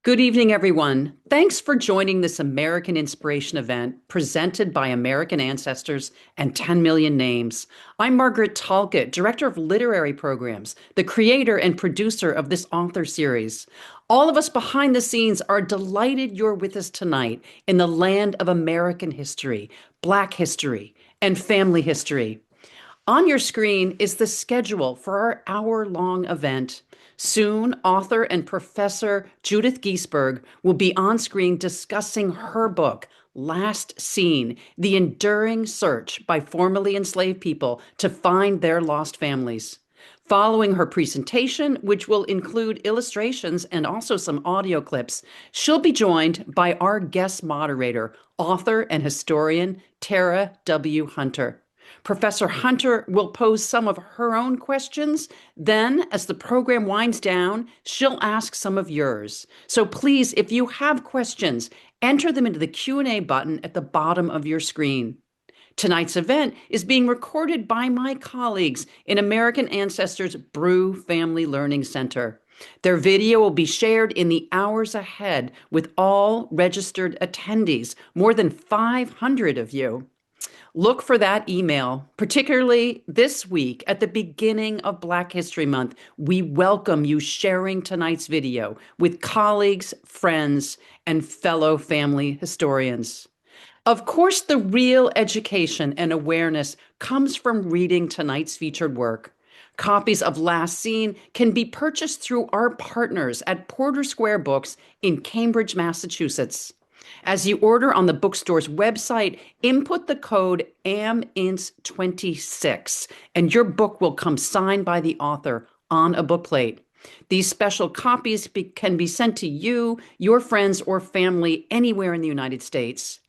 Good evening, everyone. Thanks for joining this American Inspiration event presented by American Ancestors and 10 Million Names. I'm Margaret Talcott, Director of Literary Programs, the creator and producer of this author series. All of us behind the scenes are delighted you're with us tonight in the land of American history, Black history, and family history. On your screen is the schedule for our hour-long event. Soon, author and professor Judith Giesberg will be on screen discussing her book, Last Seen: The Enduring Search by Formerly Enslaved People to Find Their Lost Families. Following her presentation, which will include illustrations and also some audio clips, she'll be joined by our guest moderator, author and historian Tera W. Hunter. Professor Hunter will pose some of her own questions. Then, as the program winds down, she'll ask some of yours. So please, if you have questions, enter them into the Q&A button at the bottom of your screen. Tonight's event is being recorded by my colleagues in American Ancestors Brew Family Learning Center. Their video will be shared in the hours ahead with all registered attendees, more than 500 of you. Look for that email, particularly this week at the beginning of Black History Month. We welcome you sharing tonight's video with colleagues, friends, and fellow family historians. Of course, the real education and awareness comes from reading tonight's featured work. Copies of Last Seen can be purchased through our partners at Porter Square Books in Cambridge, Massachusetts. As you order on the bookstore's website, input the code AMINS26, and your book will come signed by the author on a bookplate. These special copies can be sent to you, your friends, or family anywhere in the United States.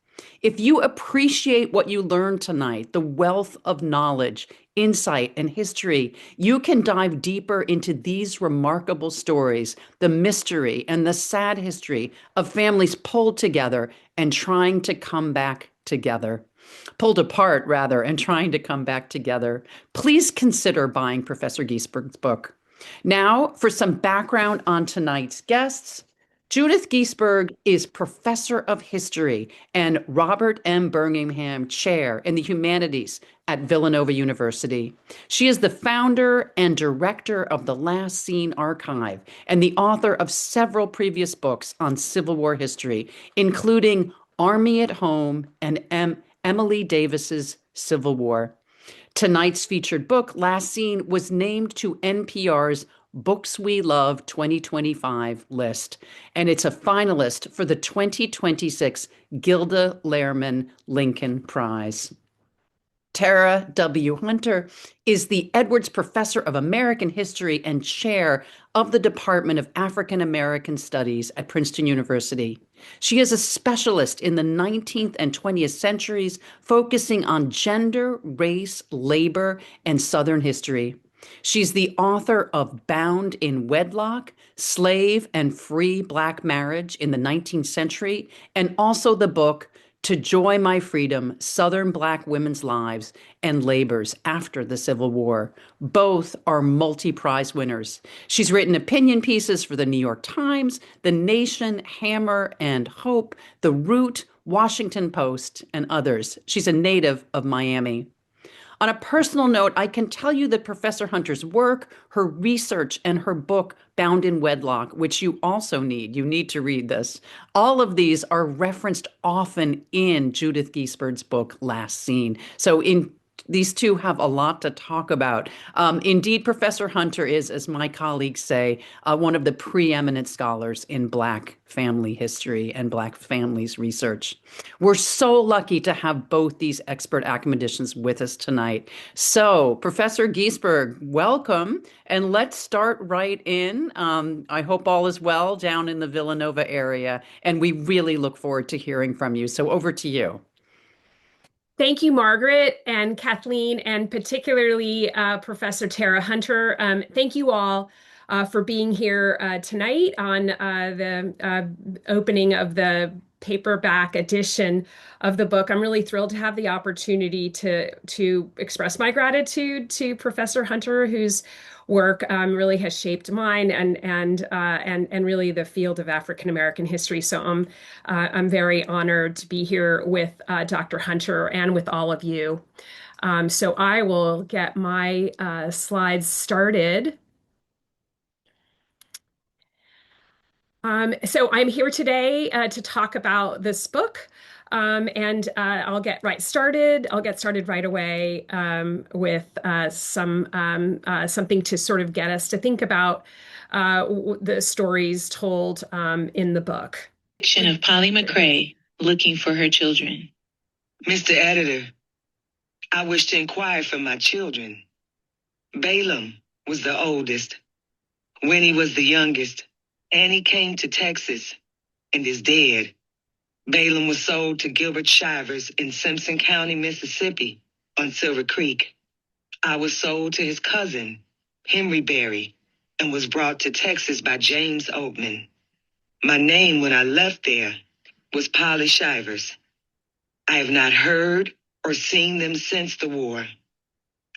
If you appreciate what you learned tonight, the wealth of knowledge, insight, and history, you can dive deeper into these remarkable stories, the mystery and the sad history of families pulled together and trying to come back together. Pulled apart, rather, and trying to come back together. Please consider buying Professor Giesberg's book. Now, for some background on tonight's guests. Judith Giesberg is Professor of History and Robert M. Birmingham Chair in the Humanities at Villanova University. She is the founder and director of the Last Seen Archive and the author of several previous books on Civil War history, including Army at Home and Emily Davis's Civil War. Tonight's featured book, Last Seen, was named to NPR's Books We Love 2025 list, and it's a finalist for the 2026 Gilda Lehrman Lincoln Prize. Tera W. Hunter is the Edwards Professor of American History and Chair of the Department of African American Studies at Princeton University. She is a specialist in the 19th and 20th centuries, focusing on gender, race, labor, and Southern history. She's the author of Bound in Wedlock, Slave and Free Black Marriage in the 19th Century, and also the book To Joy My Freedom: Southern Black Women's Lives and Labors After the Civil War. Both are multi-prize winners. She's written opinion pieces for the New York Times, The Nation, Hammer and Hope, The Root, Washington Post, and others. She's a native of Miami. On a personal note, I can tell you that Professor Hunter's work, her research, and her book, Bound in Wedlock, which you also need, you need to read this. All of these are referenced often in Judith Giesberg's book, Last Seen. So these two have a lot to talk about. Indeed, Professor Hunter is, as my colleagues say, one of the preeminent scholars in Black family history and Black families research. We're so lucky to have both these expert academicians with us tonight. So, Professor Giesberg, welcome, and let's start right in. I hope all is well down in the Villanova area, and we really look forward to hearing from you. So over to you. Thank you, Margaret and Kathleen, and particularly Professor Tera Hunter. Thank you all for being here tonight on the opening of the paperback edition of the book. I'm really thrilled to have the opportunity to express my gratitude to Professor Hunter, whose work really has shaped mine and really the field of African American history. So I'm very honored to be here with Dr. Hunter and with all of you. So I will get my slides started. So I'm here today to talk about this book, and I'll get right started. I'll get started right away with something to sort of get us to think about the stories told in the book. Fiction of Polly McCrae, Looking for Her Children. Mr. Editor, I wish to inquire for my children. Balaam was the oldest. Winnie was the youngest. Annie came to Texas and is dead. Balaam was sold to Gilbert Shivers in Simpson County, Mississippi, on Silver Creek. I was sold to his cousin, Henry Berry, and was brought to Texas by James Oatman. My name when I left there was Polly Shivers. I have not heard or seen them since the war.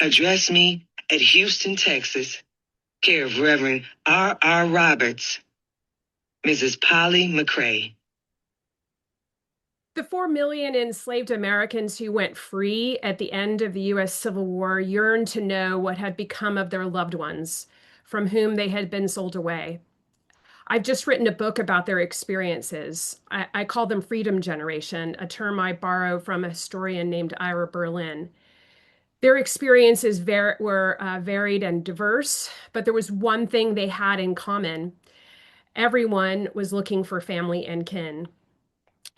Address me at Houston, Texas, care of Reverend R.R. Roberts, Mrs. Polly McCrae. The 4 million enslaved Americans who went free at the end of the U.S. Civil War yearned to know what had become of their loved ones from whom they had been sold away. I've just written a book about their experiences. I call them Freedom Generation, a term I borrow from a historian named Ira Berlin. Their experiences were varied and diverse, but there was one thing they had in common. Everyone was looking for family and kin.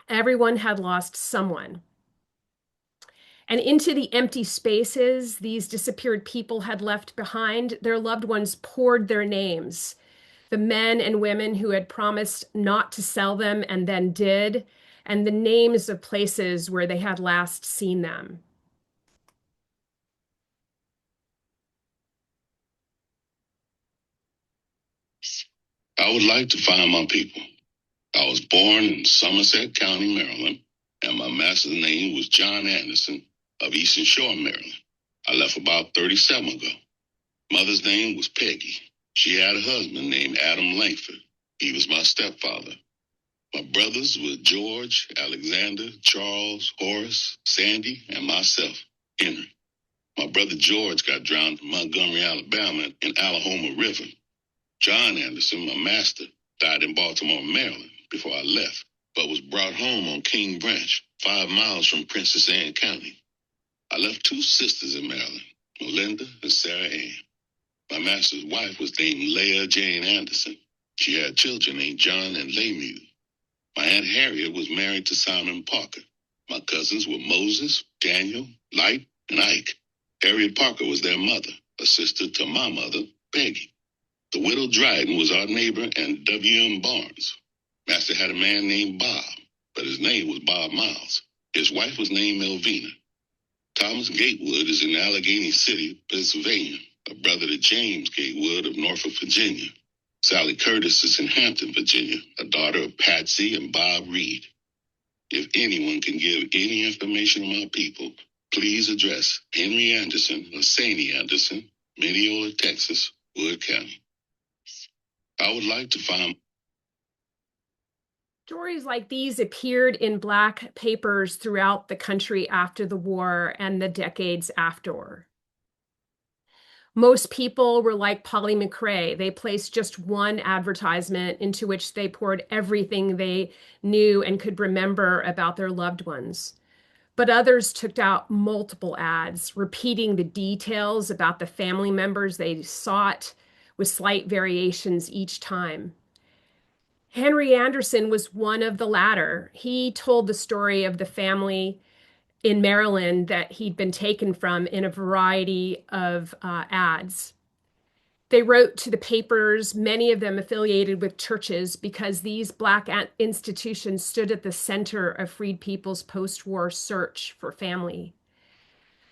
Everyone had lost someone. And into the empty spaces these disappeared people had left behind, their loved ones poured their names. The men and women who had promised not to sell them and then did, and the names of places where they had last seen them. I would like to find my people. I was born in Somerset County, Maryland, and my master's name was John Anderson of Eastern Shore, Maryland. I left about 37 ago. Mother's name was Peggy. She had a husband named Adam Langford. He was my stepfather. My brothers were George, Alexander, Charles, Horace, Sandy, and myself, Henry. My brother George got drowned in Montgomery, Alabama, in Alahoma River. John Anderson, my master, died in Baltimore, Maryland before I left, but was brought home on King Branch, 5 miles from Princeton County. I left 2 sisters in Maryland, Melinda and Sarah Ann. My master's wife was named Leah Jane Anderson. She had children named John and Laymew. My Aunt Harriet was married to Simon Parker. My cousins were Moses, Daniel, Light, and Ike. Harriet Parker was their mother, a sister to my mother, Peggy. The widow Dryden was our neighbor and W.M. Barnes. Master had a man named Bob, but his name was Bob Miles. His wife was named Melvina. Thomas Gatewood is in Allegheny City, Pennsylvania, a brother to James Gatewood of Norfolk, Virginia. Sally Curtis is in Hampton, Virginia, a daughter of Patsy and Bob Reed. If anyone can give any information on my people, please address Henry Anderson or Sandy Anderson, Mineola, Texas, Wood County. I would like to find... Stories like these appeared in Black papers throughout the country after the war and the decades after. Most people were like Polly McCrae. They placed just one advertisement into which they poured everything they knew and could remember about their loved ones. But others took out multiple ads, repeating the details about the family members they sought with slight variations each time. Henry Anderson was one of the latter. He told the story of the family in Maryland that he'd been taken from in a variety of ads. They wrote to the papers, many of them affiliated with churches, because these Black institutions stood at the center of freed people's post-war search for family.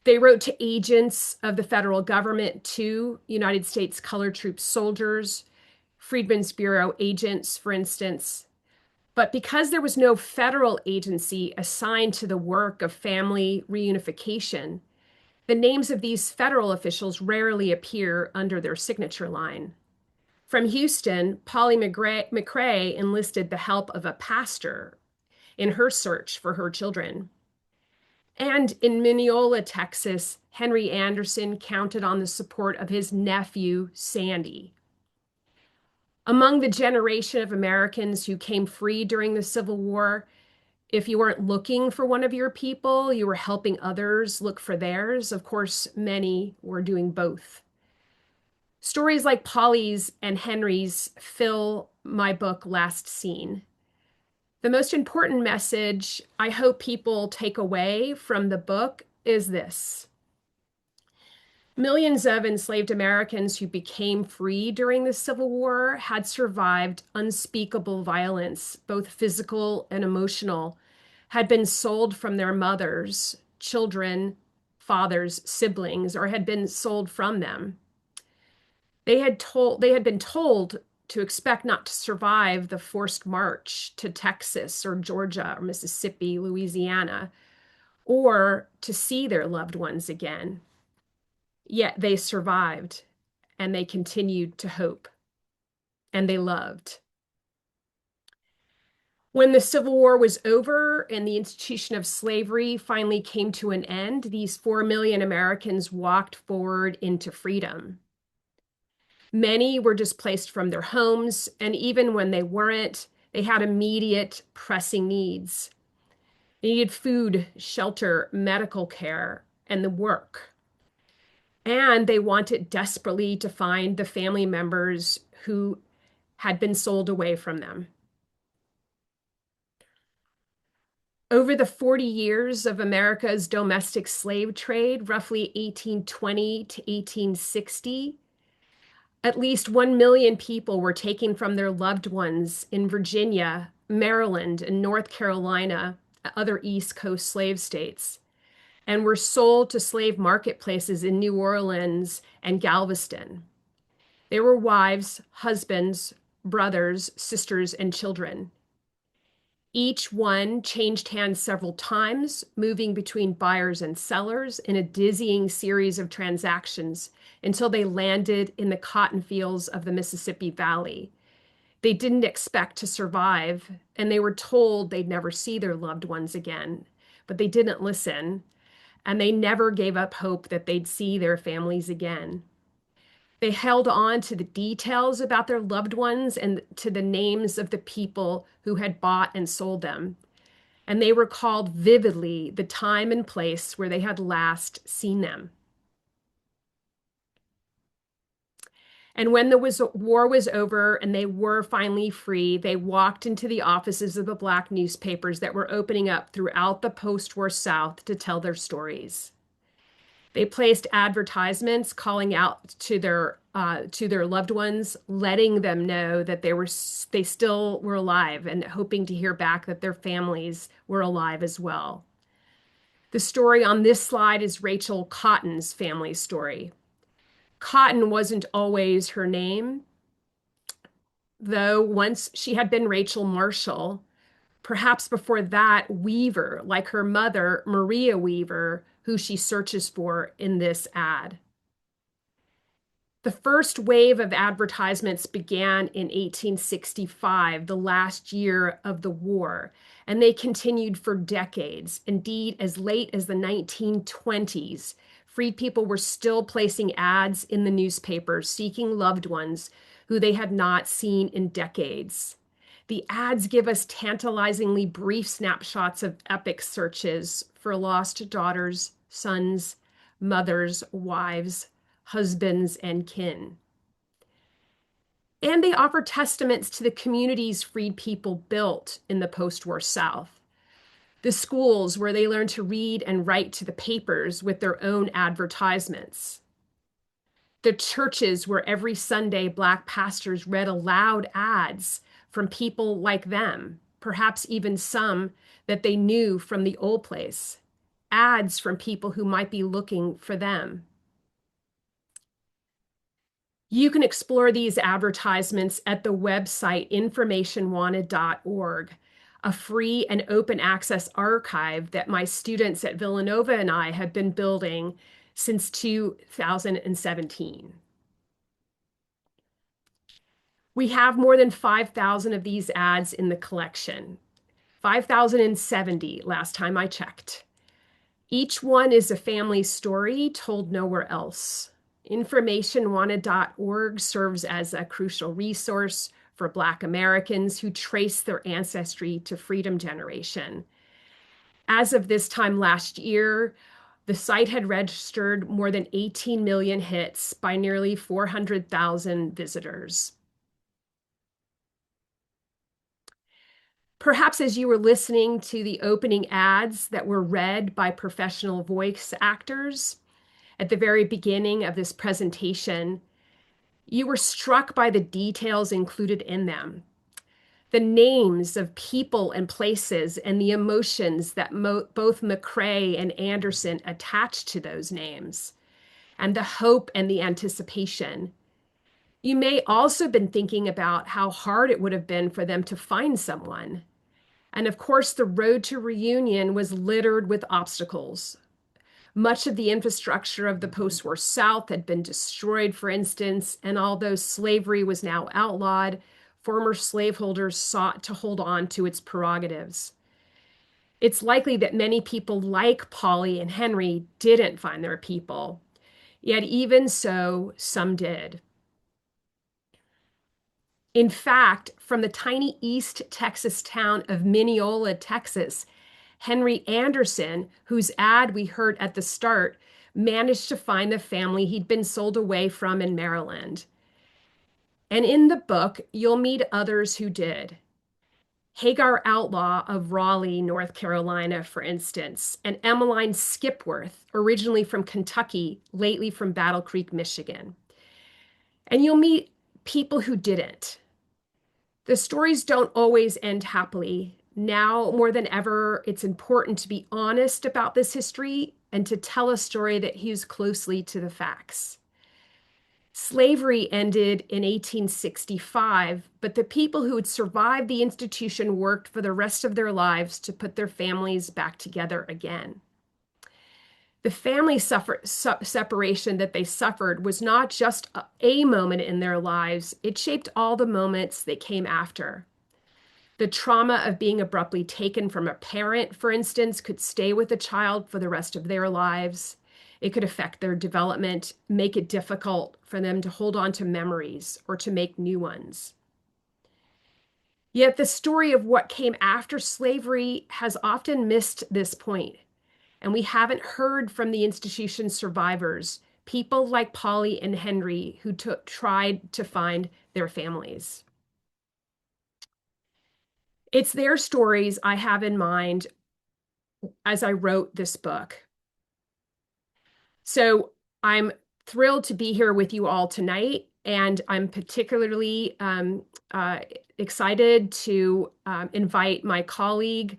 They wrote to agents of the federal government, to United States Colored Troops soldiers, Freedmen's Bureau agents, for instance. But because there was no federal agency assigned to the work of family reunification, The names of these federal officials rarely appear under their signature line. From Houston, Polly McRae enlisted the help of a pastor in her search for her children. And in Mineola, Texas, Henry Anderson counted on the support of his nephew, Sandy. Among the generation of Americans who came free during the Civil War, if you weren't looking for one of your people, you were helping others look for theirs. Of course, many were doing both. Stories like Polly's and Henry's fill my book Last Seen. The most important message I hope people take away from the book is this. Millions of enslaved Americans who became free during the Civil War had survived unspeakable violence, both physical and emotional, had been sold from their mothers, children, fathers, siblings, or had been sold from them. They had been told to expect not to survive the forced march to Texas or Georgia or Mississippi, Louisiana, or to see their loved ones again. Yet they survived, and they continued to hope, and they loved. When the Civil War was over and the institution of slavery finally came to an end, these 4 million Americans walked forward into freedom. Many were displaced from their homes, and even when they weren't, they had immediate pressing needs. They needed food, shelter, medical care, and the work. And they wanted desperately to find the family members who had been sold away from them. Over the 40 years of America's domestic slave trade, roughly 1820 to 1860, at least 1 million people were taken from their loved ones in Virginia, Maryland, and North Carolina, other East Coast slave states, and were sold to slave marketplaces in New Orleans and Galveston. They were wives, husbands, brothers, sisters, and children. Each one changed hands several times, moving between buyers and sellers in a dizzying series of transactions until they landed in the cotton fields of the Mississippi Valley. They didn't expect to survive, and they were told they'd never see their loved ones again, but they didn't listen, and they never gave up hope that they'd see their families again. They held on to the details about their loved ones and to the names of the people who had bought and sold them. And they recalled vividly the time and place where they had last seen them. And when the war was over and they were finally free, they walked into the offices of the Black newspapers that were opening up throughout the post-war South to tell their stories. They placed advertisements calling out to their loved ones, letting them know that they still were alive and hoping to hear back that their families were alive as well. The story on this slide is Rachel Cotton's family story. Cotton wasn't always her name, though once she had been Rachel Marshall, perhaps before that Weaver, like her mother, Maria Weaver, who she searches for in this ad. The first wave of advertisements began in 1865, the last year of the war, and they continued for decades. Indeed, as late as the 1920s, freed people were still placing ads in the newspapers seeking loved ones who they had not seen in decades. The ads give us tantalizingly brief snapshots of epic searches for lost daughters, sons, mothers, wives, husbands, and kin. And they offer testaments to the communities freed people built in the post-war South. The schools where they learned to read and write to the papers with their own advertisements. The churches where every Sunday Black pastors read aloud ads from people like them, perhaps even some that they knew from the old place, ads from people who might be looking for them. You can explore these advertisements at the website informationwanted.org, a free and open access archive that my students at Villanova and I have been building since 2017. We have more than 5,000 of these ads in the collection, 5,070 last time I checked. Each one is a family story told nowhere else. Informationwanted.org serves as a crucial resource for Black Americans who trace their ancestry to Freedom Generation. As of this time last year, the site had registered more than 18 million hits by nearly 400,000 visitors. Perhaps as you were listening to the opening ads that were read by professional voice actors at the very beginning of this presentation, you were struck by the details included in them. The names of people and places and the emotions that both McCrae and Anderson attached to those names, and the hope and the anticipation. You may also have been thinking about how hard it would have been for them to find someone. And of course, the road to reunion was littered with obstacles. Much of the infrastructure of the post-war South had been destroyed, for instance, and although slavery was now outlawed, former slaveholders sought to hold on to its prerogatives. It's likely that many people like Polly and Henry didn't find their people, yet even so, some did. In fact, from the tiny East Texas town of Mineola, Texas, Henry Anderson, whose ad we heard at the start, managed to find the family he'd been sold away from in Maryland. And in the book, you'll meet others who did. Hagar Outlaw of Raleigh, North Carolina, for instance, and Emmeline Skipworth, originally from Kentucky, lately from Battle Creek, Michigan. And you'll meet people who didn't. The stories don't always end happily. Now, more than ever, it's important to be honest about this history and to tell a story that hews closely to the facts. Slavery ended in 1865, but the people who had survived the institution worked for the rest of their lives to put their families back together again. The family separation that they suffered was not just a moment in their lives, it shaped all the moments that came after. The trauma of being abruptly taken from a parent, for instance, could stay with a child for the rest of their lives. It could affect their development, make it difficult for them to hold on to memories or to make new ones. Yet the story of what came after slavery has often missed this point. And we haven't heard from the institution's survivors, people like Polly and Henry, who tried to find their families. It's their stories I have in mind as I wrote this book. So I'm thrilled to be here with you all tonight, and I'm particularly excited to invite my colleague,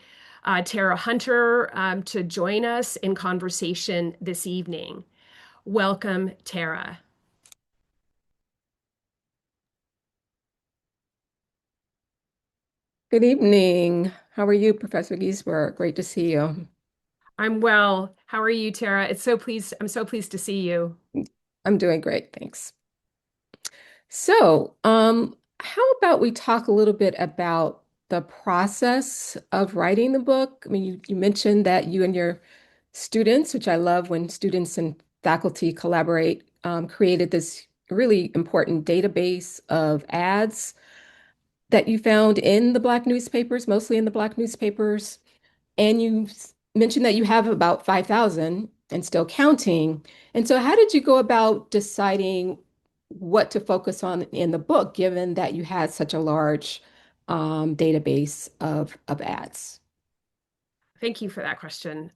Tera Hunter, to join us in conversation this evening. Welcome, Tera. Good evening. How are you, Professor Giesberg? Great to see you. I'm well. How are you, Tera? I'm so pleased to see you. I'm doing great, thanks. So, how about we talk a little bit about the process of writing the book? I mean, you mentioned that you and your students, which I love when students and faculty collaborate, created this really important database of ads that you found in the Black newspapers, mostly in the Black newspapers. And you mentioned that you have about 5,000 and still counting. And so how did you go about deciding what to focus on in the book, given that you had such a large database of ads? Thank you for that question.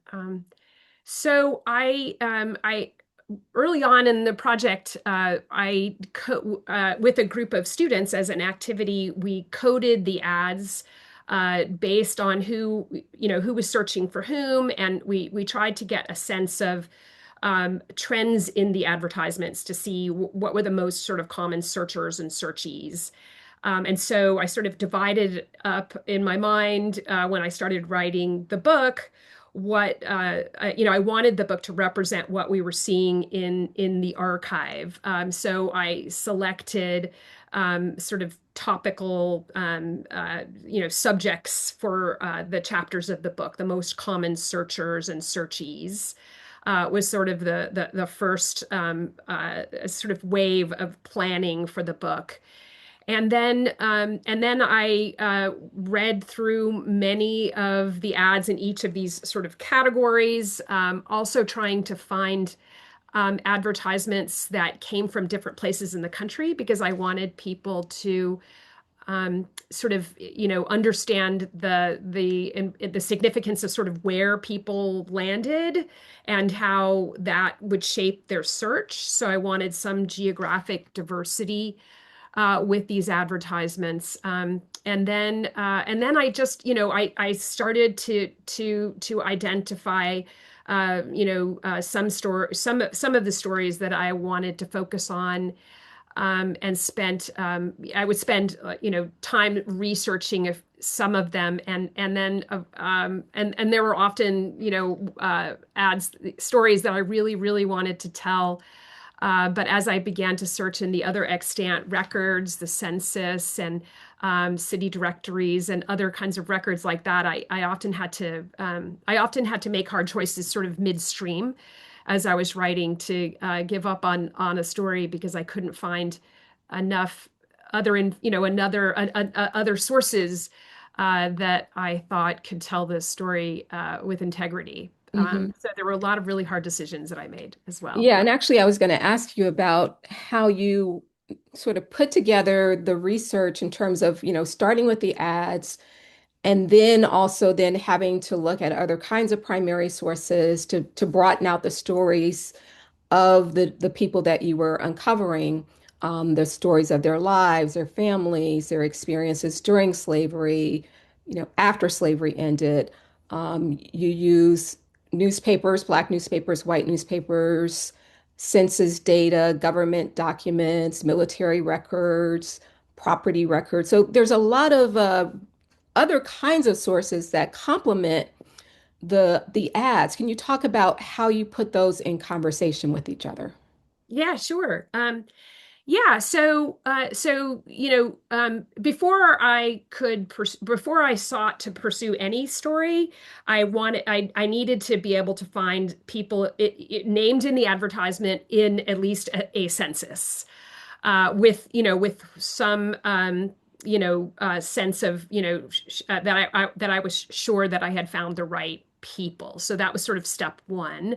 So I early on in the project, with a group of students as an activity, we coded the ads based on who was searching for whom, and we tried to get a sense of trends in the advertisements to see what were the most sort of common searchers and searchees. And so I sort of divided up in my mind when I started writing the book I wanted the book to represent what we were seeing in the archive. So I selected sort of topical subjects for the chapters of the book. The most common searchers and searchees was sort of the first sort of wave of planning for the book. And then I read through many of the ads in each of these sort of categories, also trying to find advertisements that came from different places in the country because I wanted people to sort of, understand the significance of sort of where people landed and how that would shape their search. So I wanted some geographic diversity with these advertisements. And then I just, I started to identify, some of the stories that I wanted to focus on, and I would spend, time researching some of them, and there were often, ads stories that I really, really wanted to tell. But as I began to search in the other extant records, the census and city directories and other kinds of records like that, I often had to make hard choices sort of midstream as I was writing to give up on a story because I couldn't find enough other sources that I thought could tell this story with integrity. So there were a lot of really hard decisions that I made as well. Yeah, and actually, I was going to ask you about how you sort of put together the research in terms of, starting with the ads and then also then having to look at other kinds of primary sources to broaden out the stories of the people that you were uncovering, the stories of their lives, their families, their experiences during slavery, after slavery ended. You use newspapers, Black newspapers, white newspapers, census data, government documents, military records, property records. So there's a lot of other kinds of sources that complement the ads. Can you talk about how you put those in conversation with each other? Yeah, sure. Yeah, before I sought to pursue any story, I needed to be able to find people named in the advertisement in at least a census, with some sense of that I was sure that I had found the right people. So that was sort of step one.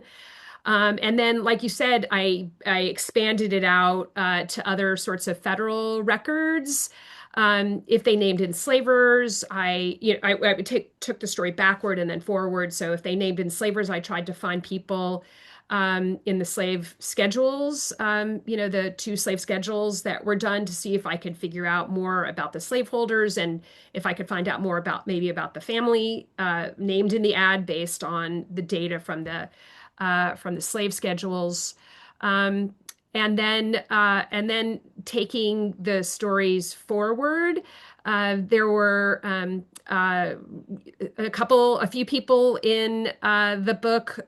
And then, like you said, I expanded it out to other sorts of federal records. If they named enslavers, I would took the story backward and then forward. So if they named enslavers, I tried to find people in the slave schedules, the two slave schedules that were done to see if I could figure out more about the slaveholders and if I could find out more about the family named in the ad based on the data from the slave schedules. And then taking the stories forward, there were a few people in the book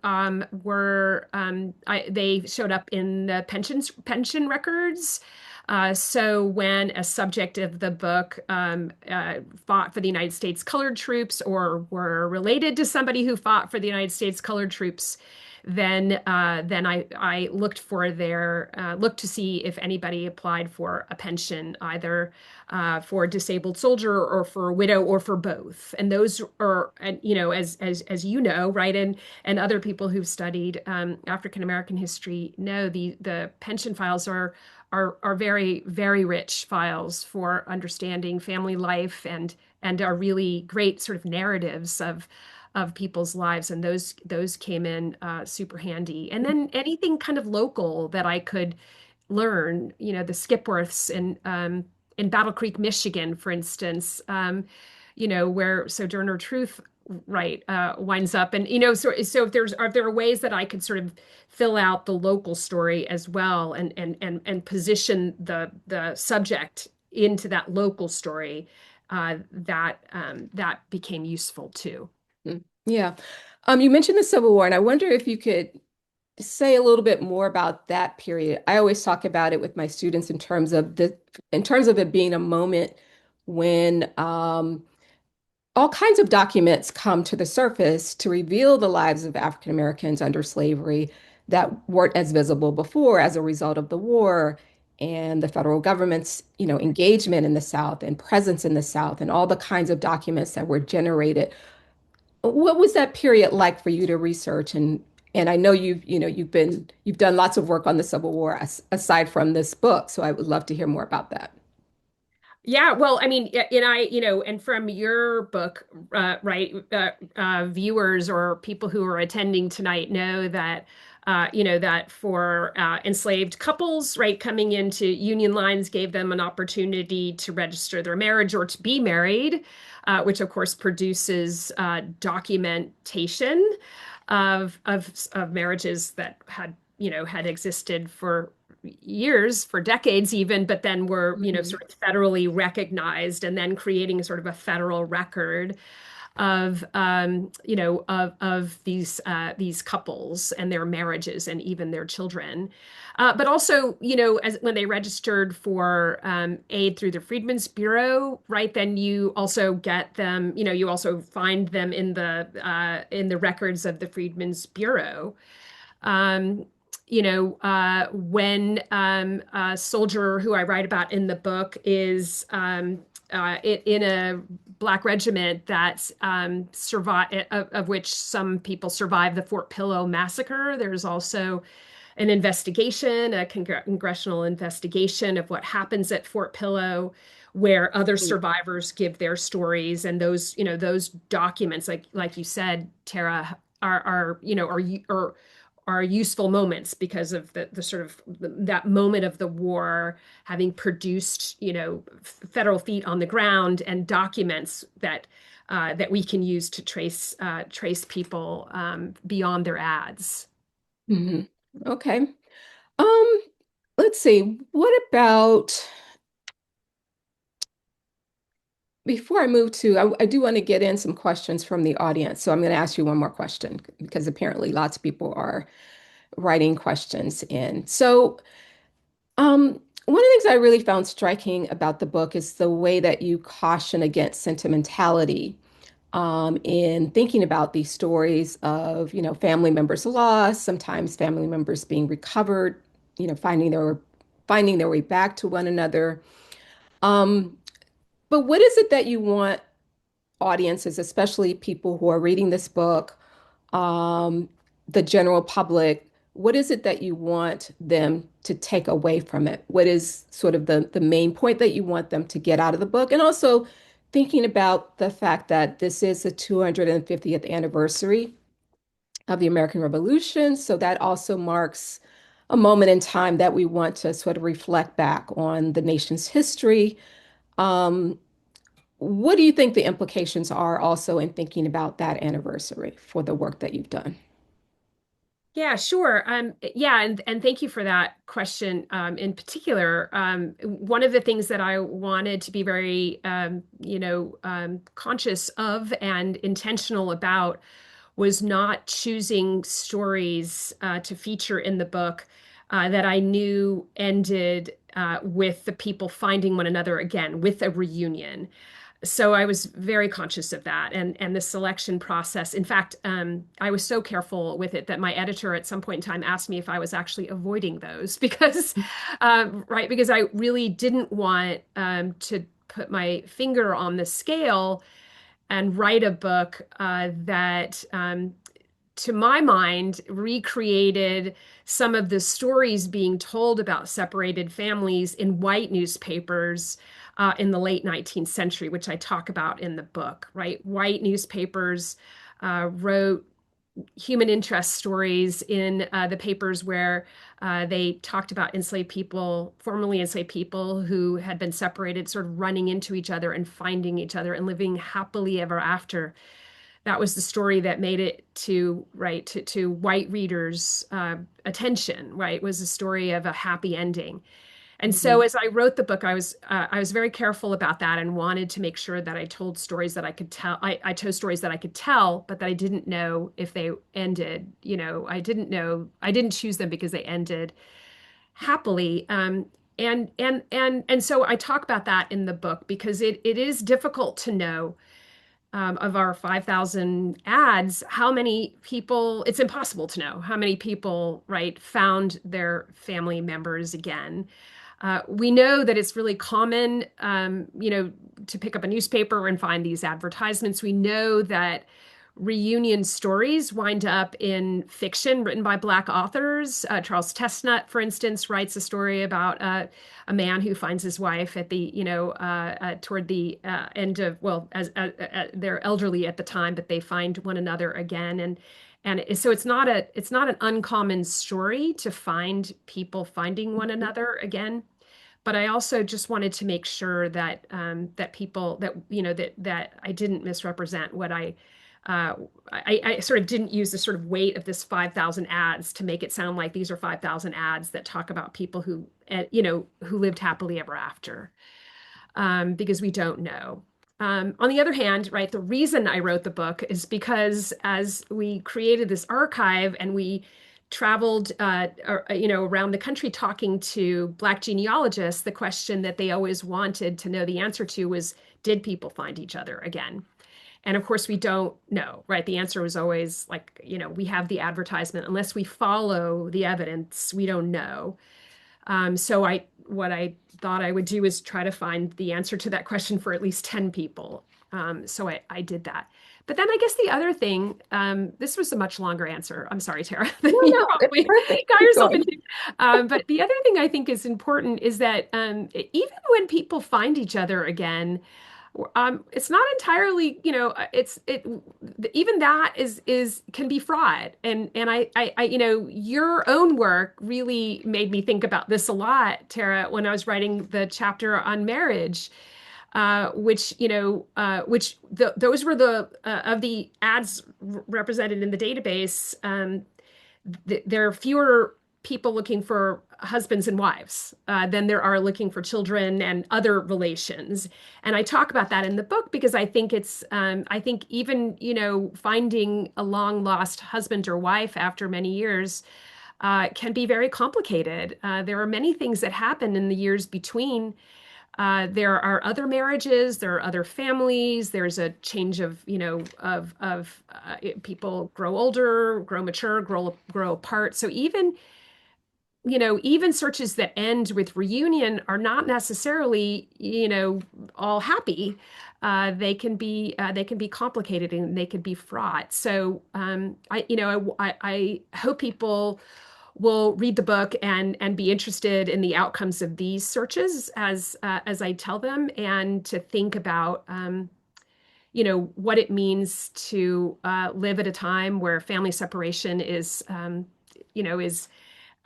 they showed up in the pension records. So when a subject of the book fought for the United States colored troops or were related to somebody who fought for the United States colored troops, then I looked to see if anybody applied for a pension, either for a disabled soldier or for a widow or for both. And those are, as you know, right, and other people who've studied African American history know the pension files are very, very rich files for understanding family life and are really great sort of narratives of people's lives, and those came in super handy. And then anything kind of local that I could learn, the Skipworths in Battle Creek, Michigan, for instance, where Sojourner Truth winds up, and so are there ways that I could sort of fill out the local story as well and position the subject into that local story that became useful too. Yeah. You mentioned the Civil War, and I wonder if you could say a little bit more about that period. I always talk about it with my students in terms of it being a moment when all kinds of documents come to the surface to reveal the lives of African Americans under slavery that weren't as visible before as a result of the war and the federal government's, engagement in the South and presence in the South and all the kinds of documents that were generated. What was that period like for you to research? And I know you've done lots of work on the Civil War aside from this book, so I would love to hear more about that. Yeah, well, I mean, and from your book, right, viewers or people who are attending tonight know that, that for enslaved couples, right, coming into union lines gave them an opportunity to register their marriage or to be married, which of course produces documentation of marriages that had existed for years, for decades even, but then were, Mhm. sort of federally recognized, and then creating sort of a federal record of these couples and their marriages and even their children. But also, as when they registered for aid through the Freedmen's Bureau, right? Then you also get them, you also find them in the records of the Freedmen's Bureau. Um, when a soldier who I write about in the book is in a black regiment that survived, of which some people survived the Fort Pillow massacre. There's also an investigation, a congressional investigation of what happens at Fort Pillow, where other survivors give their stories, and those documents, like you said, Tara, are useful moments because of the sort of that moment of the war having produced, federal feet on the ground and documents that we can use to trace people beyond their ads. Mhm. Okay. Um, let's see. What about before I move to, I do want to get in some questions from the audience. So I'm going to ask you one more question because apparently lots of people are writing questions in. So, one of the things I really found striking about the book is the way that you caution against sentimentality in thinking about these stories of, family members lost, sometimes family members being recovered, finding their way back to one another. Um, but what is it that you want audiences, especially people who are reading this book, um, the general public, what is it that you want them to take away from it? What is sort of the main point that you want them to get out of the book? And also thinking about the fact that this is the 250th anniversary of the American Revolution. So that also marks a moment in time that we want to sort of reflect back on the nation's history. Um, what do you think the implications are also in thinking about that anniversary for the work that you've done? Yeah, sure. Yeah, and thank you for that question. In particular, one of the things that I wanted to be very, conscious of and intentional about was not choosing stories to feature in the book that I knew ended with the people finding one another again, with a reunion. So I was very conscious of that and the selection process. In fact, I was so careful with it that my editor at some point in time asked me if I was actually avoiding those because, right, because I really didn't want to put my finger on the scale and write a book that to my mind, recreated some of the stories being told about separated families in white newspapers in the late 19th century, which I talk about in the book, right? White newspapers wrote human interest stories in the papers where they talked about enslaved people, formerly enslaved people who had been separated, sort of running into each other and finding each other and living happily ever after. That was the story that made it to white readers' attention, right? Was a story of a happy ending. And so as I wrote the book, I was very careful about that and wanted to make sure that I told stories that I could tell. I chose stories that I could tell, but that I didn't know if they ended. I didn't choose them because they ended happily. And so I talk about that in the book because it is difficult to know of our 5,000 ads, how many people, it's impossible to know how many people, right, found their family members again. We know that it's really common, to pick up a newspaper and find these advertisements. We know that reunion stories wind up in fiction written by Black authors. Charles Chestnut, for instance, writes a story about a man who finds his wife at the, toward the end of, well, as they're elderly at the time, but they find one another again. So it's not an uncommon story to find people finding one another again. But I also just wanted to make sure that that people that that I didn't misrepresent what uh, I sort of didn't use the sort of weight of this 5,000 ads to make it sound like these are 5,000 ads that talk about people who who lived happily ever after, because we don't know. On the other hand, right, the reason I wrote the book is because as we created this archive and we traveled, around the country talking to Black genealogists, the question that they always wanted to know the answer to was, did people find each other again? And of course, we don't know, right? The answer was always like, we have the advertisement. Unless we follow the evidence, we don't know. So what I thought I would do is try to find the answer to that question for at least 10 people. So I did that. But then I guess the other thing, this was a much longer answer. I'm sorry, Tara, than No, you no, it's probably perfect. got Keep yourself going. into. But the other thing I think is important is that even when people find each other again, it's not entirely, even that is can be fraud. And your own work really made me think about this a lot, Tara, when I was writing the chapter on marriage, those were the of the ads represented in the database. There are fewer people looking for husbands and wives than there are looking for children and other relations. And I talk about that in the book because I think even, finding a long lost husband or wife after many years can be very complicated. There are many things that happen in the years between. There are other marriages, there are other families, there's a change of, people grow older, grow mature, grow apart. So even searches that end with reunion are not necessarily, all happy. They can be complicated and they can be fraught. So I hope people will read the book and be interested in the outcomes of these searches as I tell them, and to think about what it means to live at a time where family separation is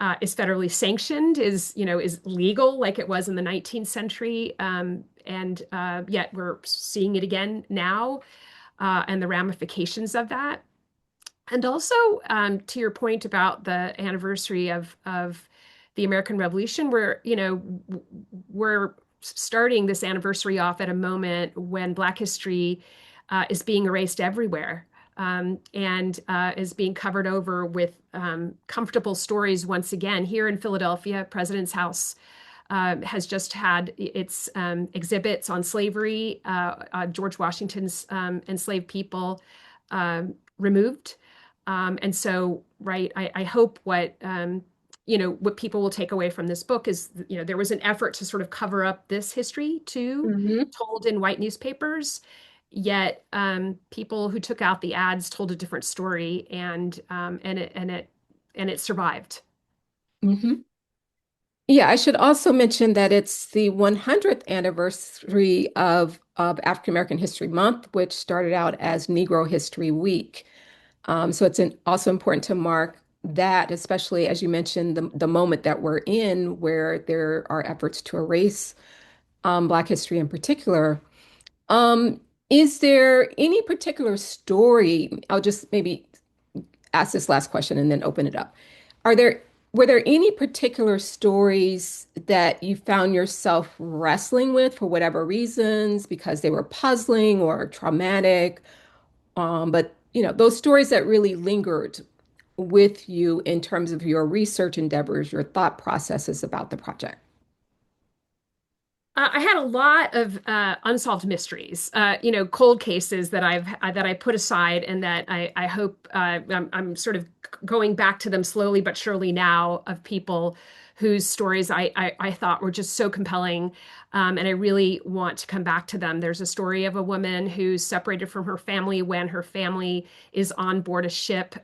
federally sanctioned, is legal like it was in the 19th century, and yet we're seeing it again now, and the ramifications of that. And also, to your point about the anniversary of the American Revolution, we're starting this anniversary off at a moment when Black history is being erased everywhere, and is being covered over with comfortable stories once again. Here in Philadelphia, President's House has just had its exhibits on slavery, George Washington's enslaved people, removed. And so, right, I hope what people will take away from this book is, there was an effort to sort of cover up this history too, Mhm. told in white newspapers. Yet people who took out the ads told a different story, and it survived. Mhm. Yeah, I should also mention that it's the 100th anniversary of African American History Month, which started out as Negro History Week. So it's also important to mark that, especially as you mentioned, the moment that we're in, where there are efforts to erase Black history in particular. Um, is there any particular story? I'll just maybe ask this last question and then open it up. Are there were there any particular stories that you found yourself wrestling with for whatever reasons, because they were puzzling or traumatic? But those stories that really lingered with you in terms of your research endeavors, your thought processes about the project. I had a lot of unsolved mysteries, cold cases that I put aside, and that I hope I'm sort of going back to them slowly but surely now, of people whose stories I thought were just so compelling, and I really want to come back to them. There's a story of a woman who's separated from her family when her family is on board a ship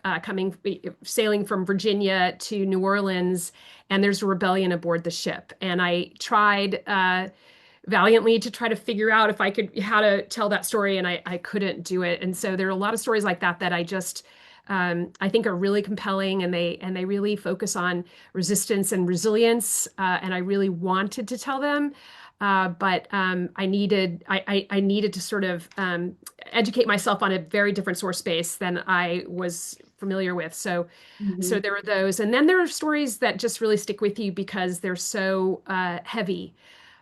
sailing from Virginia to New Orleans, and there's a rebellion aboard the ship. And I tried valiantly to try to figure out if I could how to tell that story, and I couldn't do it. And so there are a lot of stories like that that I think are really compelling, and they really focus on resistance and resilience, and I really wanted to tell them. But I needed to sort of educate myself on a very different source space than I was familiar with. So Mhm. there were those, and then there are stories that just really stick with you because they're so heavy.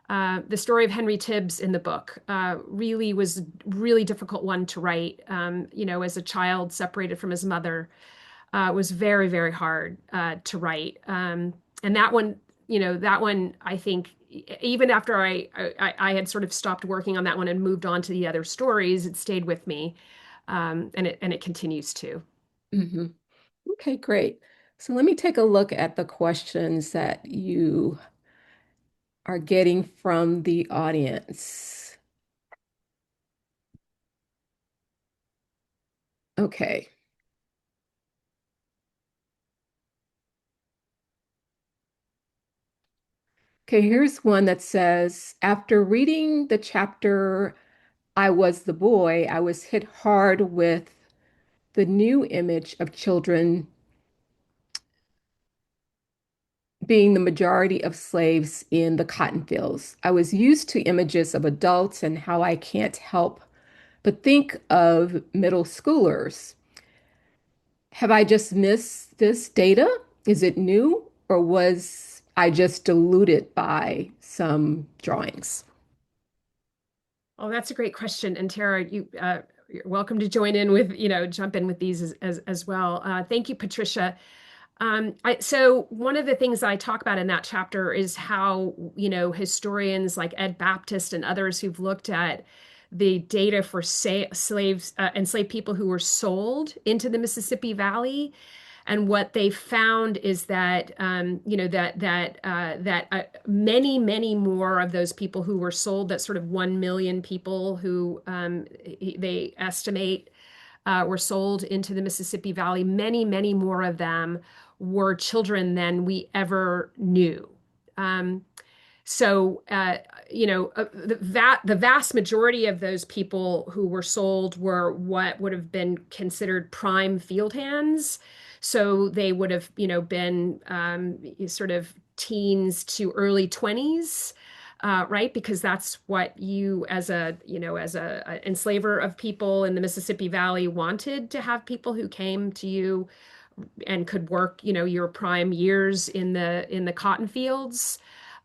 The story of Henry Tibbs in the book really was really difficult one to write. As a child separated from his mother, was very, very hard to write. And that one, I think, even after I had sort of stopped working on that one and moved on to the other stories, it stayed with me, and it continues to. hmm Okay, great. So let me take a look at the questions that you are getting from the audience. Okay. Okay, here's one that says, after reading the chapter I Was the Boy, I was hit hard with the new image of children being the majority of slaves in the cotton fields. I was used to images of adults and how I can't help but think of middle schoolers. Have I just missed this data? Is it new, or was I just deluded by some drawings? Oh, that's a great question. And Tara, you're welcome to join in with, jump in with these as well. Thank you, Patricia. So one of the things that I talk about in that chapter is how, historians like Ed Baptist and others who've looked at the data for enslaved people who were sold into the Mississippi Valley, and what they found is that many, many more of those people who were sold, that sort of 1 million people who they estimate were sold into the Mississippi Valley, many, many more of them were children than we ever knew. Um, the vast majority of those people who were sold were what would have been considered prime field hands. So they would have, been sort of teens to early 20s, right? Because that's what you, as a enslaver of people in the Mississippi Valley, wanted to have people who came to you and could work, your prime years in the cotton fields.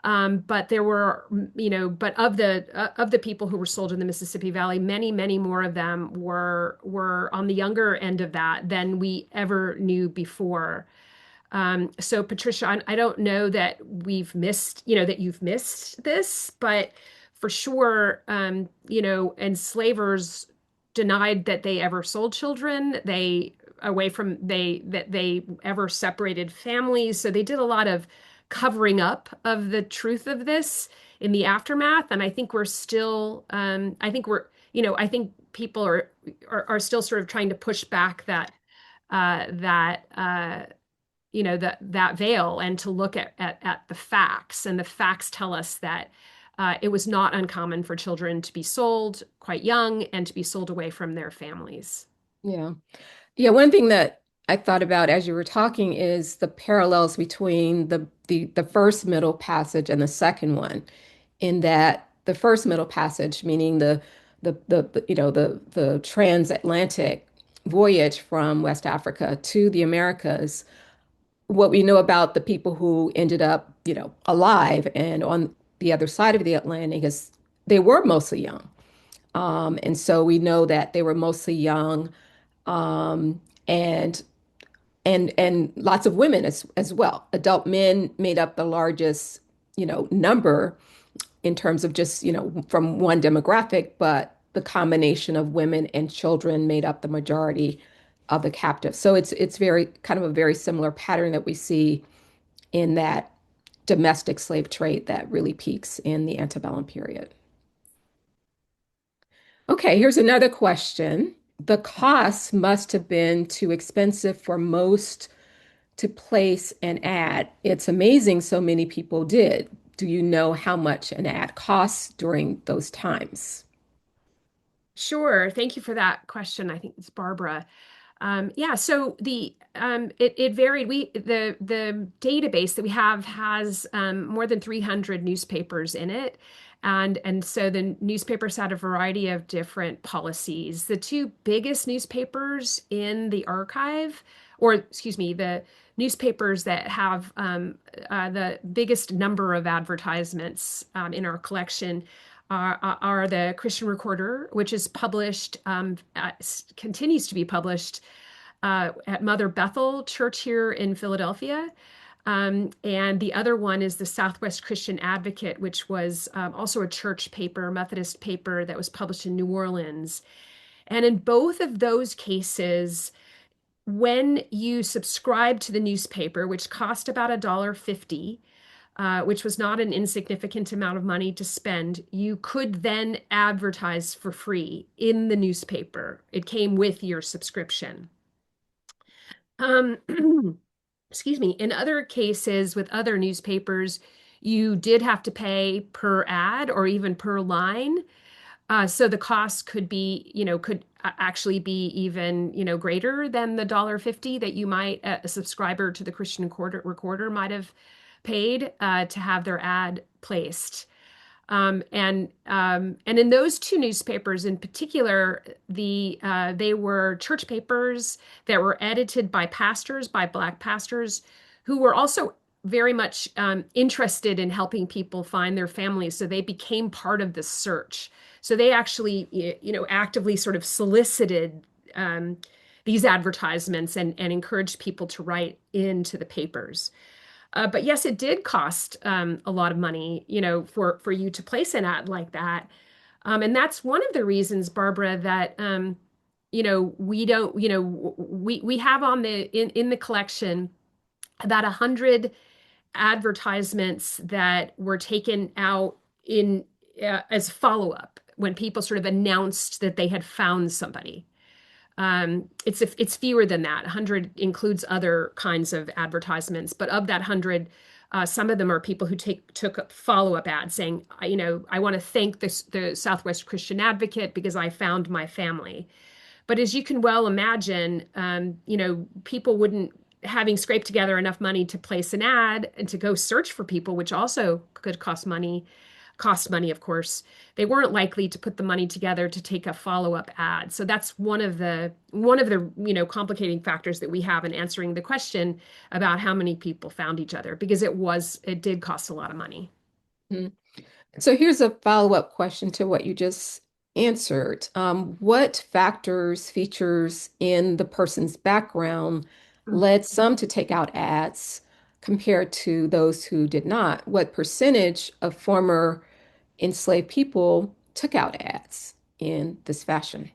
But there were, but of the people who were sold in the Mississippi Valley, many, many more of them were on the younger end of that than we ever knew before. So Patricia, I don't know that that you've missed this, but for sure, enslavers denied that they ever sold children. That they ever separated families. So they did a lot of covering up of the truth of this in the aftermath. And I think we're still, I think people are still sort of trying to push back that that veil, and to look at the facts. And the facts tell us that it was not uncommon for children to be sold quite young and to be sold away from their families. Yeah. Yeah, one thing that I thought about as you were talking is the parallels between the first middle passage and the second one, in that the first middle passage, meaning the transatlantic voyage from West Africa to the Americas, what we know about the people who ended up, alive and on the other side of the Atlantic is they were mostly young. And so we know that they were mostly young, um, and and lots of women as well. Adult men made up the largest, number in terms of just, from one demographic, but the combination of women and children made up the majority of the captives. So it's very kind of a very similar pattern that we see in that domestic slave trade that really peaks in the antebellum period. Okay, here's another question. The cost must have been too expensive for most to place an ad. It's amazing so many people did. Do you know how much an ad costs during those times? Sure. Thank you for that question. I think it's Barbara. Yeah, so it varied. The database that we have has more than 300 newspapers in it, and so the newspapers had a variety of different policies. The two biggest newspapers in the archive, or excuse me, the newspapers that have the biggest number of advertisements in our collection are the Christian Recorder, which is published, continues to be published at Mother Bethel Church here in Philadelphia. And the other one is the Southwest Christian Advocate, which was also a church paper, Methodist paper that was published in New Orleans. And in both of those cases, when you subscribe to the newspaper, which cost about $1.50, which was not an insignificant amount of money to spend, you could then advertise for free in the newspaper. It came with your subscription. Um, excuse me. In other cases with other newspapers, you did have to pay per ad or even per line. So the cost could be, could actually be even, greater than the $1.50 that you might, a subscriber to the Christian Recorder might have paid to have their ad placed. And in those two newspapers in particular, they were church papers that were edited by pastors, by Black pastors, who were also very much interested in helping people find their families. So they became part of the search. So they actually, actively sort of solicited these advertisements and encouraged people to write into the papers. But yes, it did cost a lot of money, for you to place an ad like that. And that's one of the reasons, Barbara, that we don't, we have on in the collection about 100 advertisements that were taken out in as follow-up when people sort of announced that they had found somebody. It's fewer than that. 100 includes other kinds of advertisements, but of that 100, some of them are people who took follow-up ads saying, I want to thank the Southwest Christian Advocate because I found my family. But as you can well imagine, people wouldn't, having scraped together enough money to place an ad and to go search for people, which also could cost money, of course, they weren't likely to put the money together to take a follow-up ad. So that's one of the complicating factors that we have in answering the question about how many people found each other, because it did cost a lot of money. Mhm. So here's a follow-up question to what you just answered. What factors, features in the person's background led some to take out ads compared to those who did not? What percentage of former enslaved people took out ads in this fashion?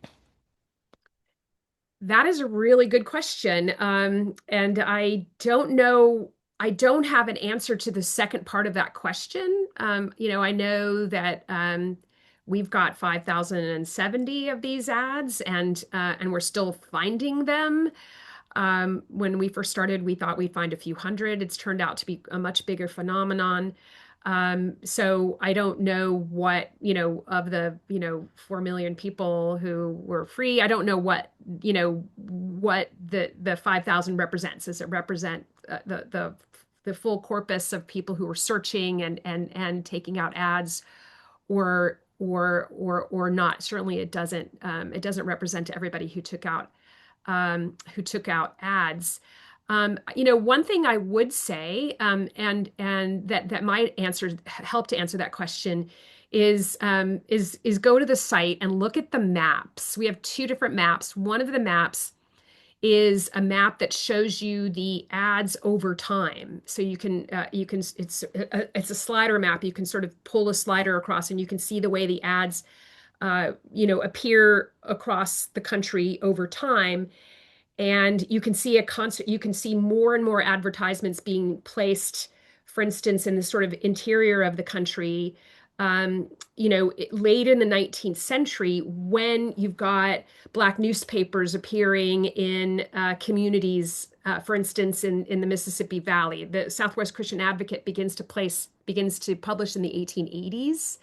That is a really good question. And I don't know, I don't have an answer to the second part of that question. I know that we've got 5,070 of these ads, and we're still finding them. When we first started, we thought we'd find a few hundred. It's turned out to be a much bigger phenomenon. So I don't know what, of the, 4 million people who were free, I don't know what the 5,000 represents. Does it represent the full corpus of people who were searching and taking out ads, or not? Certainly it doesn't represent everybody who took out ads. One thing I would say, and that might help to answer that question is go to the site and look at the maps. We have two different maps. One of the maps is a map that shows you the ads over time. So it's a slider map. You can sort of pull a slider across and you can see the way the ads appear across the country over time. And you can see more and more advertisements being placed, for instance, in the sort of interior of the country. Late in the 19th century, when you've got Black newspapers appearing in communities, for instance, in the Mississippi Valley, the Southwest Christian Advocate begins to publish in the 1880s.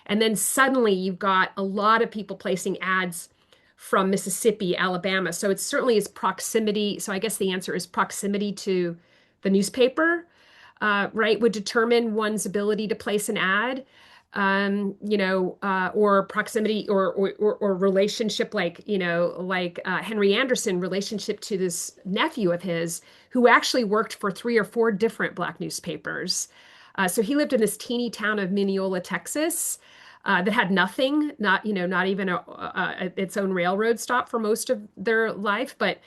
And then suddenly you've got a lot of people placing ads from Mississippi, Alabama. So it certainly is proximity. So I guess the answer is proximity to the newspaper, right, would determine one's ability to place an ad, or proximity or relationship, like Henry Anderson, relationship to this nephew of his who actually worked for 3 or 4 different Black newspapers. So he lived in this teeny town of Mineola, Texas, that had nothing, not even its own railroad stop for most of their life, but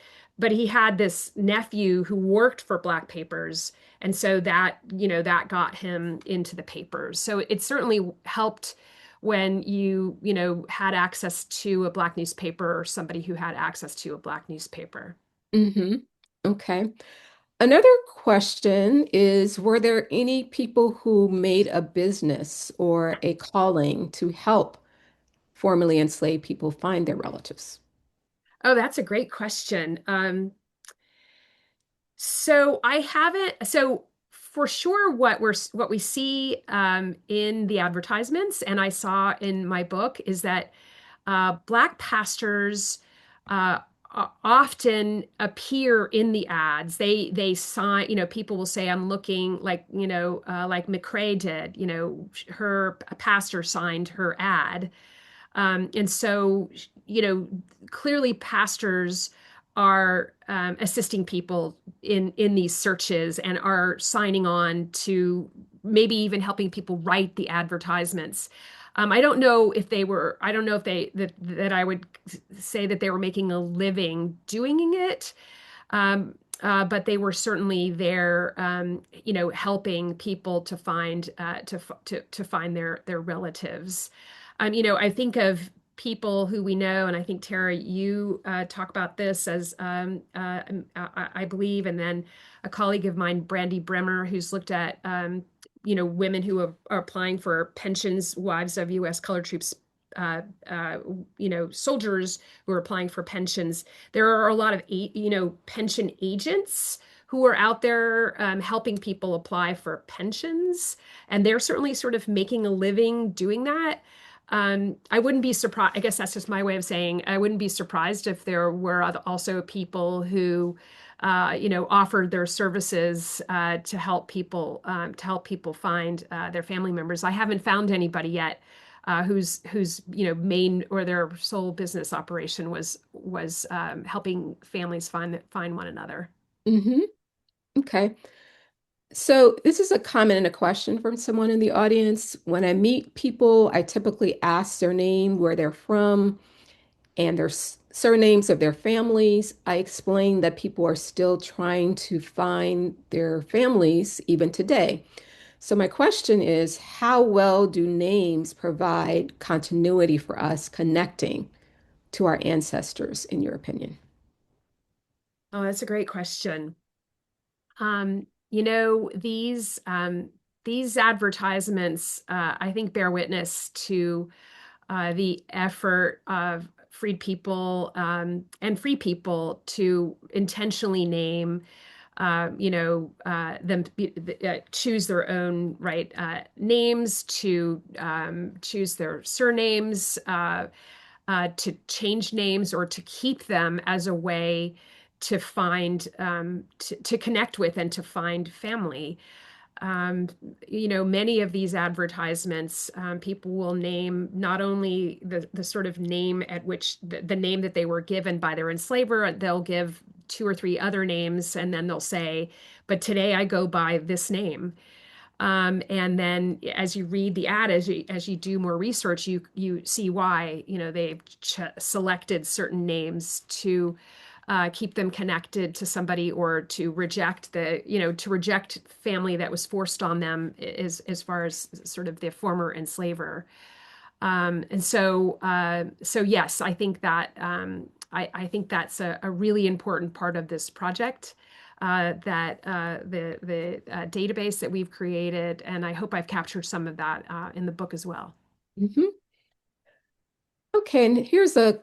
he had this nephew who worked for Black papers, and so that got him into the papers. So it certainly helped when you had access to a Black newspaper, or somebody who had access to a Black newspaper. Mm-hmm. Okay. Another question is, were there any people who made a business or a calling to help formerly enslaved people find their relatives? Oh, that's a great question. So for sure what we see in the advertisements, and I saw in my book, is that Black pastors often appear in the ads. They sign, people will say, I'm looking, like McCrae did, her pastor signed her ad. And so, clearly pastors are assisting people in these searches and are signing on to maybe even helping people write the advertisements. I don't know if that I would say that they were making a living doing it. But they were certainly there, helping people to find their relatives. I think of people who we know, and I think, Tera, you talk about this as I believe, and then a colleague of mine, Brandy Bremer, who's looked at women who are applying for pensions, wives of U.S. colored troops, soldiers who are applying for pensions. There are a lot of pension agents who are out there helping people apply for pensions, and they're certainly sort of making a living doing that. I wouldn't be surprised. I guess that's just my way of saying I wouldn't be surprised if there were also people who, offered their services to help people find their family members. I haven't found anybody yet whose main or their sole business operation was helping families find one another. Mm-hmm. Okay. So this is a comment and a question from someone in the audience. When I meet people, I typically ask their name, where they're from, and their surnames of their families. I explain that people are still trying to find their families even today. So my question is, how well do names provide continuity for us connecting to our ancestors, in your opinion? Oh, that's a great question. These advertisements, I think, bear witness to the effort of freed people and free people to intentionally name, them, choose their own names, to choose their surnames, to change names, or to keep them as a way to find, to connect with and to find family. Many of these advertisements, people will name not only the sort of name at which the name that they were given by their enslaver, they'll give two or three other names, and then they'll say, but today I go by this name. And then as you read the ad, as you do more research, you see why, they've selected certain names to keep them connected to somebody, or to reject family that was forced on them, as far as sort of the former enslaver. So yes, I think that I think that's a really important part of this project, that the database that we've created, and I hope I've captured some of that in the book as well. Mhm. Okay, and here's a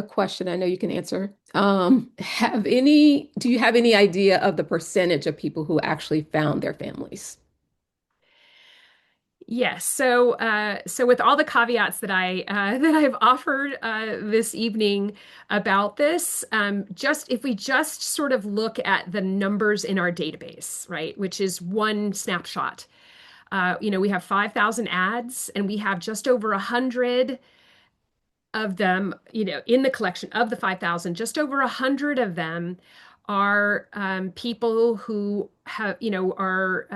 question I know you can answer. Do you have any idea of the percentage of people who actually found their families? Yes. So with all the caveats that I've offered this evening about this, just if we just sort of look at the numbers in our database, right, which is one snapshot. We have 5,000 ads, and we have just over 100 of them, in the collection of the 5,000. Just over 100 of them are people who are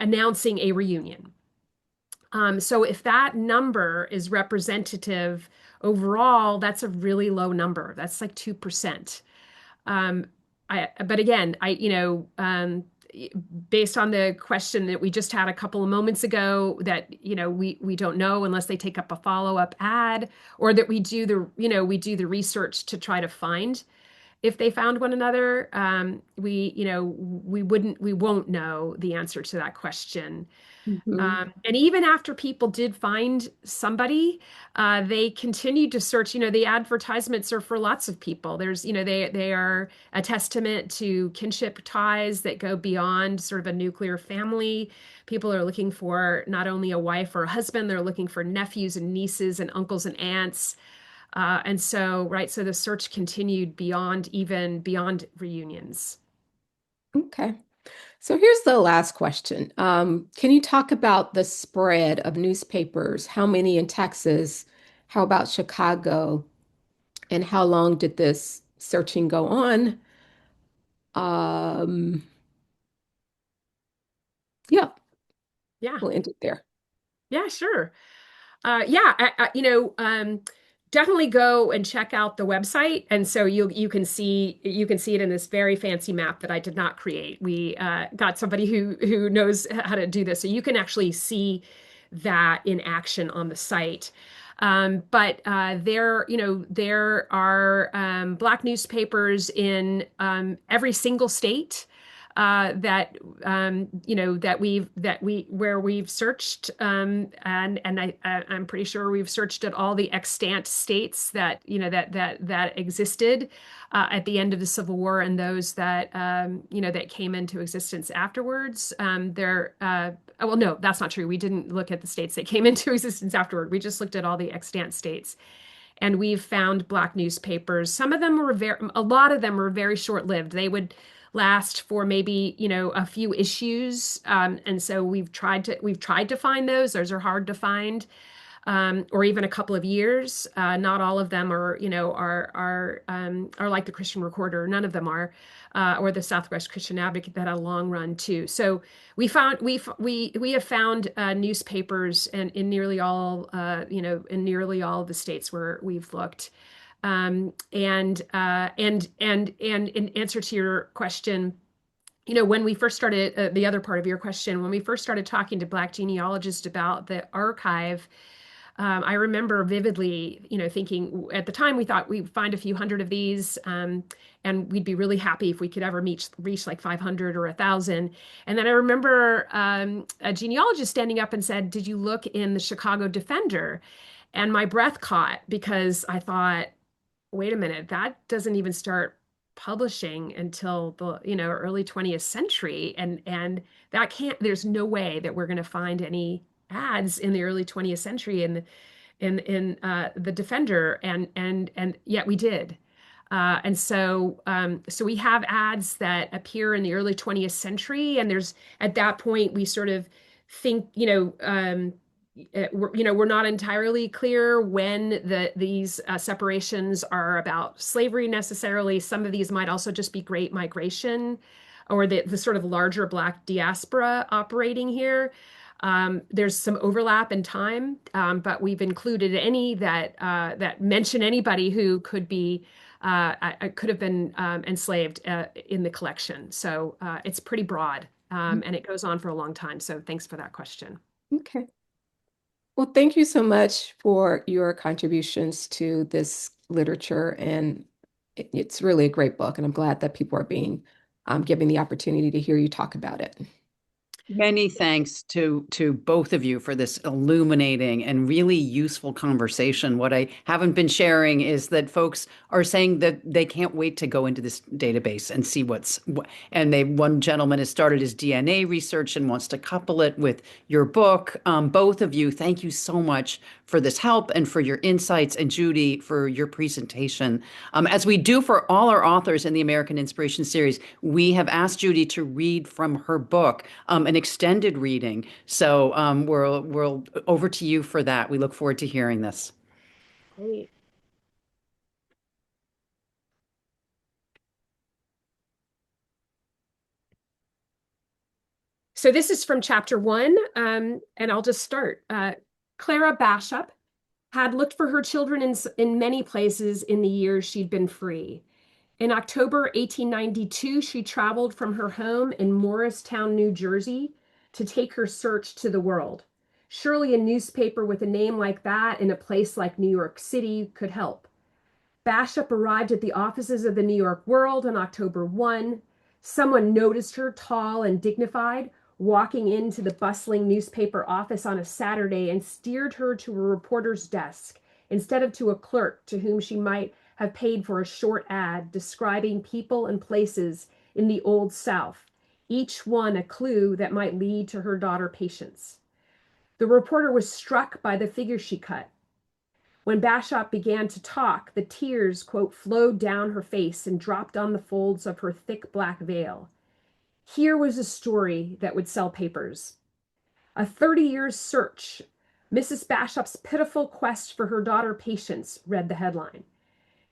announcing a reunion. So if that number is representative overall, that's a really low number. That's like 2%. Um, but again, based on the question that we just had a couple of moments ago, that, we don't know unless they take up a follow-up ad, or that we do the research to try to find if they found one another. We won't know the answer to that question. Mhm. And even after people did find somebody, they continued to search. The advertisements are for lots of people. They are a testament to kinship ties that go beyond sort of a nuclear family. People are looking for not only a wife or a husband, they're looking for nephews and nieces and uncles and aunts. So the search continued beyond reunions. Okay. So here's the last question. Can you talk about the spread of newspapers? How many in Texas? How about Chicago? And how long did this searching go on? Um, yeah, Yeah, we'll end it there. yeah, sure. Yeah, definitely go and check out the website, and so you can see it in this very fancy map that I did not create. We got somebody who knows how to do this, so you can actually see that in action on the site. But there are Black newspapers in every single state where we've searched, I'm pretty sure we've searched at all the extant states that existed at the end of the Civil War, and those that came into existence afterwards. Well, no, that's not true. We didn't look at the states that came into existence afterward. We just looked at all the extant states. And we've found Black newspapers. A lot of them were very short-lived. They would last for maybe, a few issues. And so we've tried to find those. Those are hard to find. Or even a couple of years. Not all of them are like the Christian Recorder. None of them are, or the Southwest Christian Advocate, that had a long run too. So we have found newspapers in nearly all of the states where we've looked. And in answer to your question, when we first started, the other part of your question, when we first started talking to Black genealogists about the archive, I remember vividly, thinking at the time we thought we'd find a few hundred of these, and we'd be really happy if we could ever reach like 500 or 1,000. And then I remember a genealogist standing up and said, "Did you look in the Chicago Defender?" And my breath caught, because I thought, wait a minute, that doesn't even start publishing until the early 20th century, and there's no way that we're going to find any ads in the early 20th century in the Defender, and yet we did. So we have ads that appear in the early 20th century, and there's, at that point, we sort of think, we're not entirely clear when these separations are about slavery necessarily. Some of these might also just be Great Migration or the sort of larger Black diaspora operating here. There's some overlap in time, but we've included any that mention anybody who could have been enslaved in the collection. So it's pretty broad, and it goes on for a long time. So thanks for that question. Okay. Well, thank you so much for your contributions to this literature, and it's really a great book, and I'm glad that people are being given the opportunity to hear you talk about it. Many thanks to both of you for this illuminating and really useful conversation. What I haven't been sharing is that folks are saying that they can't wait to go into this database and see one gentleman has started his DNA research and wants to couple it with your book. Both of you, thank you so much for this help and for your insights, and Judy for your presentation. As we do for all our authors in the American Inspiration series, we have asked Judy to read from her book, an extended reading. So we're over to you for that. We look forward to hearing this. Great. So this is from chapter 1, and I'll just start. Clara Bashop had looked for her children in many places in the years she'd been free. In October 1892, she traveled from her home in Morristown, New Jersey, to take her search to the world. Surely a newspaper with a name like that in a place like New York City could help. Bashop arrived at the offices of the New York World on October 1. Someone noticed her, tall and dignified, walking into the bustling newspaper office on a Saturday and steered her to a reporter's desk instead of to a clerk to whom she might have paid for a short ad describing people and places in the Old South, each one a clue that might lead to her daughter Patience. The reporter was struck by the figure she cut. When Bashop began to talk, the tears, quote, flowed down her face and dropped on the folds of her thick black veil. Here was a story that would sell papers. A 30 years search, Mrs. Bashop's pitiful quest for her daughter Patience, read the headline.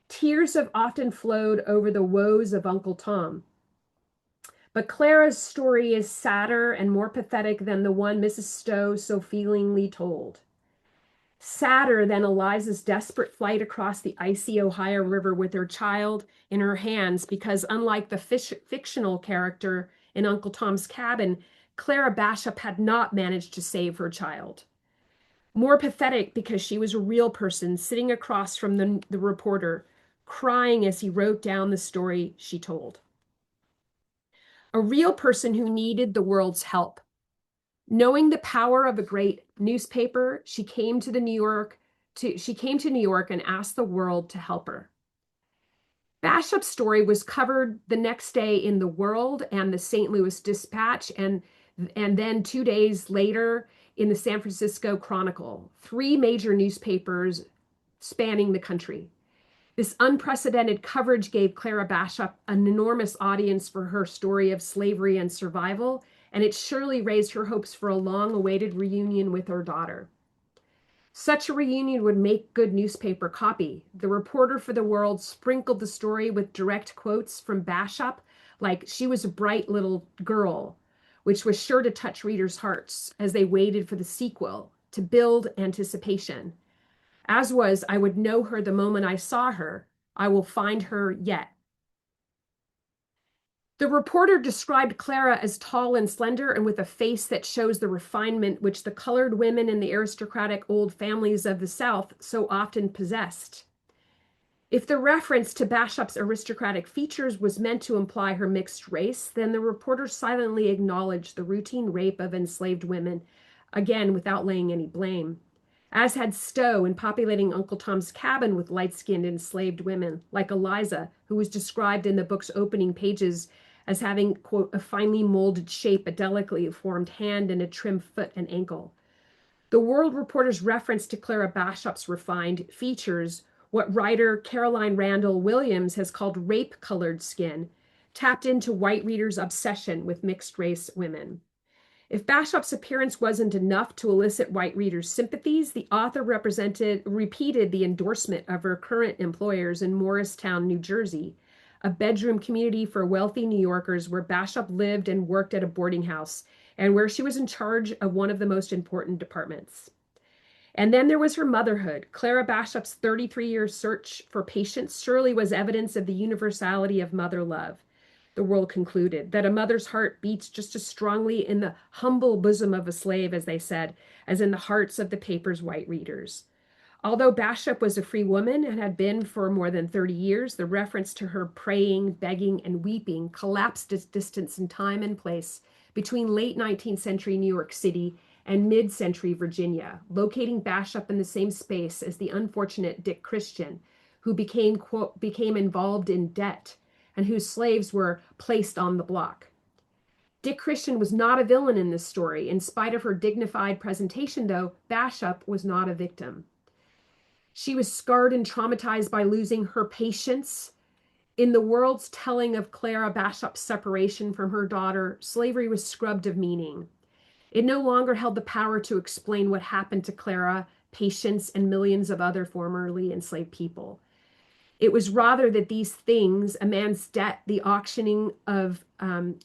Tears have often flowed over the woes of Uncle Tom. But Clara's story is sadder and more pathetic than the one Mrs. Stowe so feelingly told. Sadder than Eliza's desperate flight across the icy Ohio River with her child in her hands, because unlike the fictional character in Uncle Tom's Cabin, Clara Bashop had not managed to save her child. More pathetic because she was a real person sitting across from the reporter, crying as he wrote down the story she told. A real person who needed the world's help. Knowing the power of a great newspaper, she came to New York and asked the world to help her. Bashop's story was covered the next day in The World and the St. Louis Dispatch, and then 2 days later in the San Francisco Chronicle, 3 major newspapers spanning the country. This unprecedented coverage gave Clara Bashop an enormous audience for her story of slavery and survival, and it surely raised her hopes for a long-awaited reunion with her daughter. Such a reunion would make good newspaper copy. The reporter for The World sprinkled the story with direct quotes from Bashop, like she was a bright little girl, which was sure to touch readers' hearts as they waited for the sequel to build anticipation. As was, I would know her the moment I saw her. I will find her yet. The reporter described Clara as tall and slender and with a face that shows the refinement which the colored women in the aristocratic old families of the South so often possessed. If the reference to Bashop's aristocratic features was meant to imply her mixed race, then the reporter silently acknowledged the routine rape of enslaved women, again without laying any blame, as had Stowe in populating Uncle Tom's Cabin with light-skinned enslaved women, like Eliza, who was described in the book's opening pages as having, quote, a finely molded shape, a delicately formed hand, and a trim foot and ankle. The World reporter's reference to Clara Bashop's refined features, what writer Caroline Randall Williams has called rape-colored skin, tapped into white readers' obsession with mixed-race women. If Bashop's appearance wasn't enough to elicit white readers' sympathies, the author repeated the endorsement of her current employers in Morristown, New Jersey, a bedroom community for wealthy New Yorkers where Bashop lived and worked at a boarding house, and where she was in charge of one of the most important departments. And then there was her motherhood. Clara Bashop's 33-year search for patience surely was evidence of the universality of mother love. The world concluded that a mother's heart beats just as strongly in the humble bosom of a slave, as they said, as in the hearts of the paper's white readers. Although Bashop was a free woman and had been for more than 30 years, the reference to her praying, begging, and weeping collapsed its distance in time and place between late 19th century New York City and mid-century Virginia, locating Bashop in the same space as the unfortunate Dick Christian, who became involved in debt and whose slaves were placed on the block. Dick Christian was not a villain in this story. In spite of her dignified presentation, though, Bashop was not a victim. She was scarred and traumatized by losing her patience. In the world's telling of Clara Bashop's separation from her daughter, slavery was scrubbed of meaning. It no longer held the power to explain what happened to Clara, Patience, and millions of other formerly enslaved people. It was rather that these things, a man's debt, the auctioning of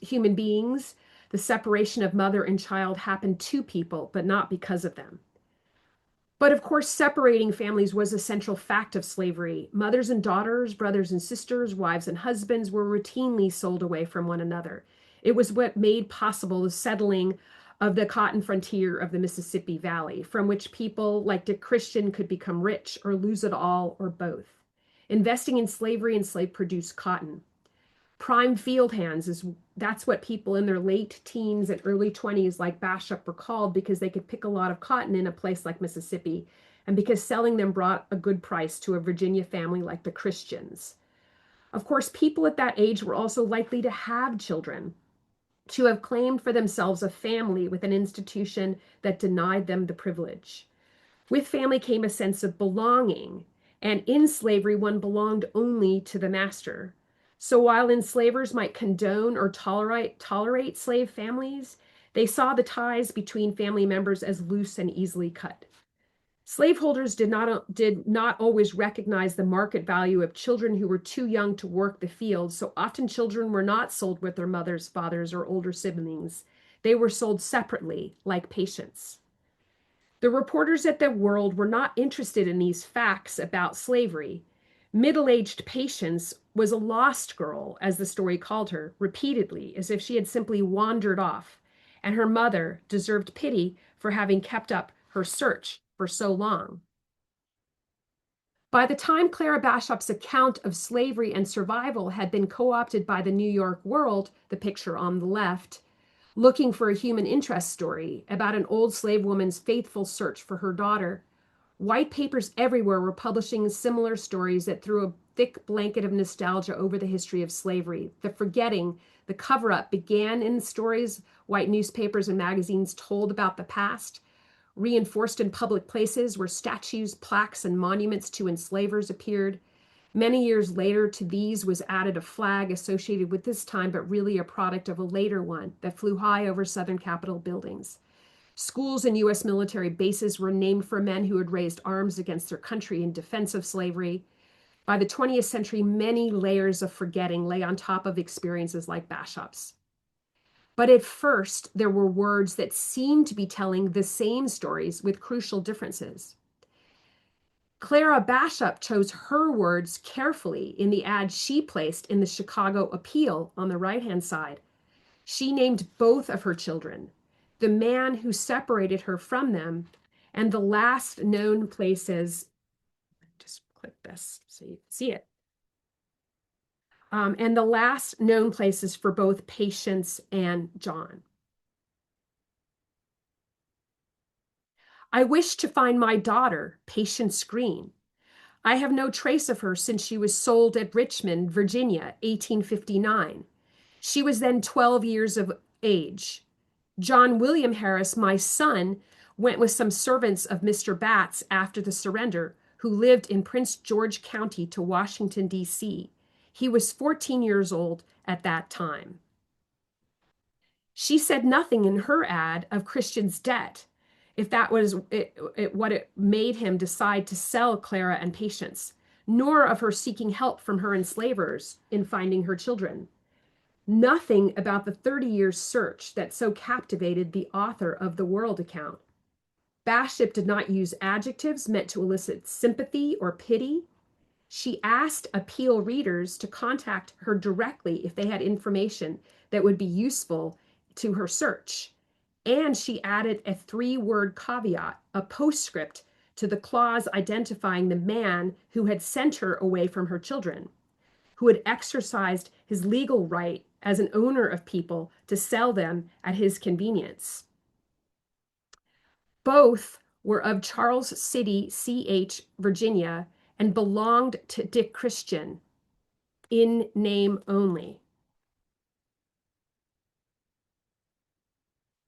human beings, the separation of mother and child, happened to people, but not because of them. But of course, separating families was a central fact of slavery. Mothers and daughters, brothers and sisters, wives and husbands were routinely sold away from one another. It was what made possible the settling of the cotton frontier of the Mississippi Valley, from which people like Dick Christian could become rich or lose it all or both. Investing in slavery and slave-produced cotton. Prime field hands, that's what people in their late teens and early 20s like Bashop were called, because they could pick a lot of cotton in a place like Mississippi, and because selling them brought a good price to a Virginia family like the Christians. Of course, people at that age were also likely to have children, to have claimed for themselves a family with an institution that denied them the privilege. With family came a sense of belonging, and in slavery, one belonged only to the master. So while enslavers might condone or tolerate slave families, they saw the ties between family members as loose and easily cut. Slaveholders did not always recognize the market value of children who were too young to work the field, so often children were not sold with their mothers, fathers, or older siblings. They were sold separately, like patients. The reporters at the World were not interested in these facts about slavery. Middle-aged Patience was a lost girl, as the story called her, repeatedly, as if she had simply wandered off, and her mother deserved pity for having kept up her search for so long. By the time Clara Bashop's account of slavery and survival had been co-opted by the New York World, the picture on the left, looking for a human interest story about an old slave woman's faithful search for her daughter, white papers everywhere were publishing similar stories that threw a thick blanket of nostalgia over the history of slavery. The forgetting, the cover-up began in the stories white newspapers and magazines told about the past, reinforced in public places where statues, plaques, and monuments to enslavers appeared. Many years later, to these was added a flag associated with this time, but really a product of a later one that flew high over Southern Capitol buildings. Schools and U.S. military bases were named for men who had raised arms against their country in defense of slavery. By the 20th century, many layers of forgetting lay on top of experiences like Bashop's. But at first, there were words that seemed to be telling the same stories with crucial differences. Clara Bashop chose her words carefully in the ad she placed in the Chicago Appeal on the right-hand side. She named both of her children, the man who separated her from them, and the last known places. Just click this so you can see it. And the last known places for both Patience and John. I wish to find my daughter, Patience Green. I have no trace of her since she was sold at Richmond, Virginia, 1859. She was then 12 years of age. John William Harris, my son, went with some servants of Mr. Batts after the surrender, who lived in Prince George County, to Washington, D.C. He was 14 years old at that time. She said nothing in her ad of Christian's debt, if that was what it made him decide to sell Clara and Patience, nor of her seeking help from her enslavers in finding her children. Nothing about the 30 years search that so captivated the author of the World account. Bashop did not use adjectives meant to elicit sympathy or pity. She asked appeal readers to contact her directly if they had information that would be useful to her search. And she added a 3-word caveat, a postscript, to the clause identifying the man who had sent her away from her children, who had exercised his legal right as an owner of people to sell them at his convenience. Both were of Charles City, CH, Virginia, and belonged to Dick Christian, in name only.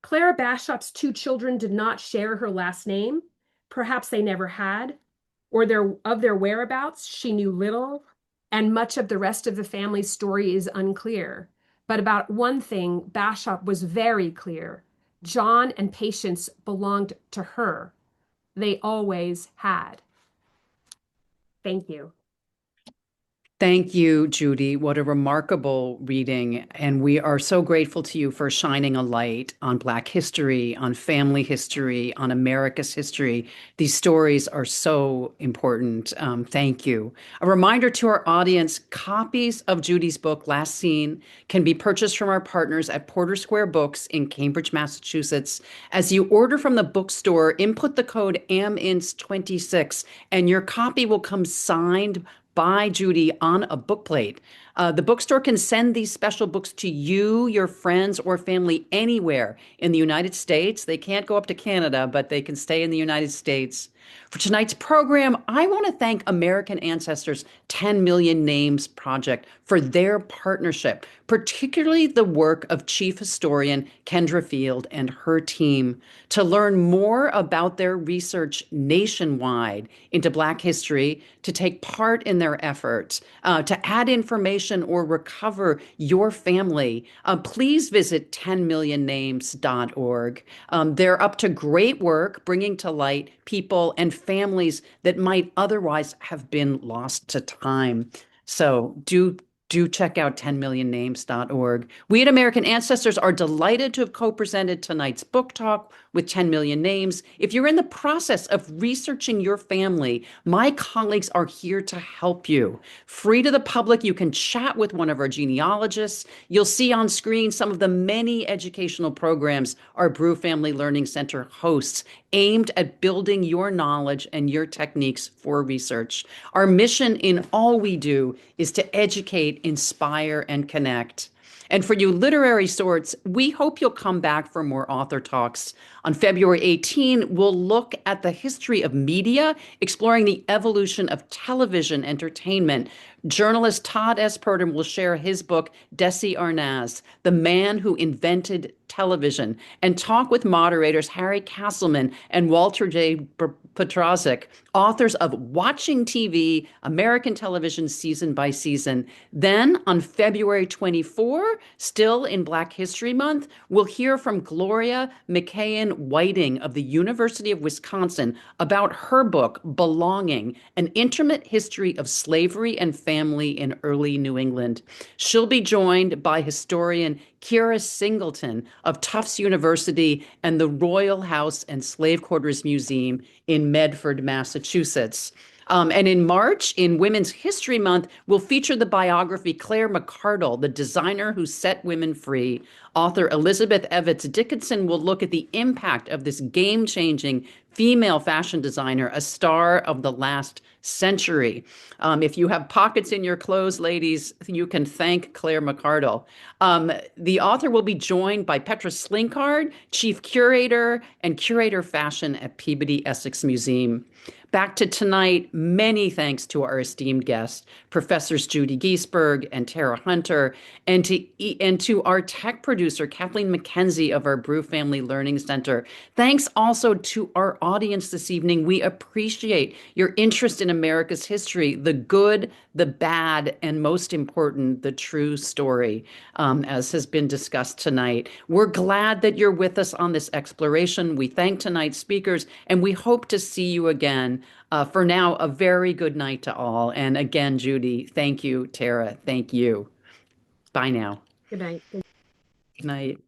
Clara Bashop's 2 children did not share her last name. Perhaps they never had, or of their whereabouts she knew little, and much of the rest of the family's story is unclear. But about one thing, Bashop was very clear. John and Patience belonged to her. They always had. Thank you. Thank you, Judy. What a remarkable reading. And we are so grateful to you for shining a light on Black history, on family history, on America's history. These stories are so important. Thank you. A reminder to our audience, copies of Judy's book, Last Seen, can be purchased from our partners at Porter Square Books in Cambridge, Massachusetts. As you order from the bookstore, input the code AMINS26, and your copy will come signed by Judy on a bookplate. The bookstore can send these special books to you, your friends, or family anywhere in the United States. They can't go up to Canada, but they can stay in the United States. For tonight's program, I want to thank American Ancestors 10 Million Names Project for their partnership, particularly the work of Chief Historian Kendra Field and her team. To learn more about their research nationwide into Black history, to take part in their efforts, to add information or recover your family, please visit 10millionnames.org. They're up to great work bringing to light people and families that might otherwise have been lost to time. So do check out 10millionnames.org. We at American Ancestors are delighted to have co-presented tonight's book talk with 10 Million Names. If you're in the process of researching your family, my colleagues are here to help you. Free to the public, you can chat with one of our genealogists. You'll see on screen some of the many educational programs our Brew Family Learning Center hosts, aimed at building your knowledge and your techniques for research. Our mission in all we do is to educate, inspire, and connect. And for you literary sorts, we hope you'll come back for more author talks. On February 18, we'll look at the history of media, exploring the evolution of television entertainment. Journalist Todd S. Purdom will share his book, Desi Arnaz, The Man Who Invented Television, and talk with moderators Harry Castleman and Walter J. Petrozik, authors of Watching TV, American Television Season by Season. Then on February 24, still in Black History Month, we'll hear from Gloria McKeon Whiting of the University of Wisconsin about her book, Belonging, An Intimate History of Slavery and Family in Early New England. She'll be joined by historian Kira Singleton of Tufts University and the Royal House and Slave Quarters Museum in Medford, Massachusetts. And in March, in Women's History Month, we'll feature the biography Claire McCardle, the designer who set women free. Author Elizabeth Evans Dickinson will look at the impact of this game-changing female fashion designer, a star of the last century. If you have pockets in your clothes, ladies, you can thank Claire McCardle. The author will be joined by Petra Slinkard, Chief Curator and Curator Fashion at Peabody Essex Museum. Back to tonight, many thanks to our esteemed guests, Professors Judith Giesberg and Tera Hunter, and to our tech producer, Kathleen McKenzie of our Brew Family Learning Center. Thanks also to our audience this evening. We appreciate your interest in America's history, the good, the bad, and most important, the true story, as has been discussed tonight. We're glad that you're with us on this exploration. We thank tonight's speakers, and we hope to see you again. For now, a very good night to all. And again, Judy, thank you. Tera, thank you. Bye now. Good night. Good night.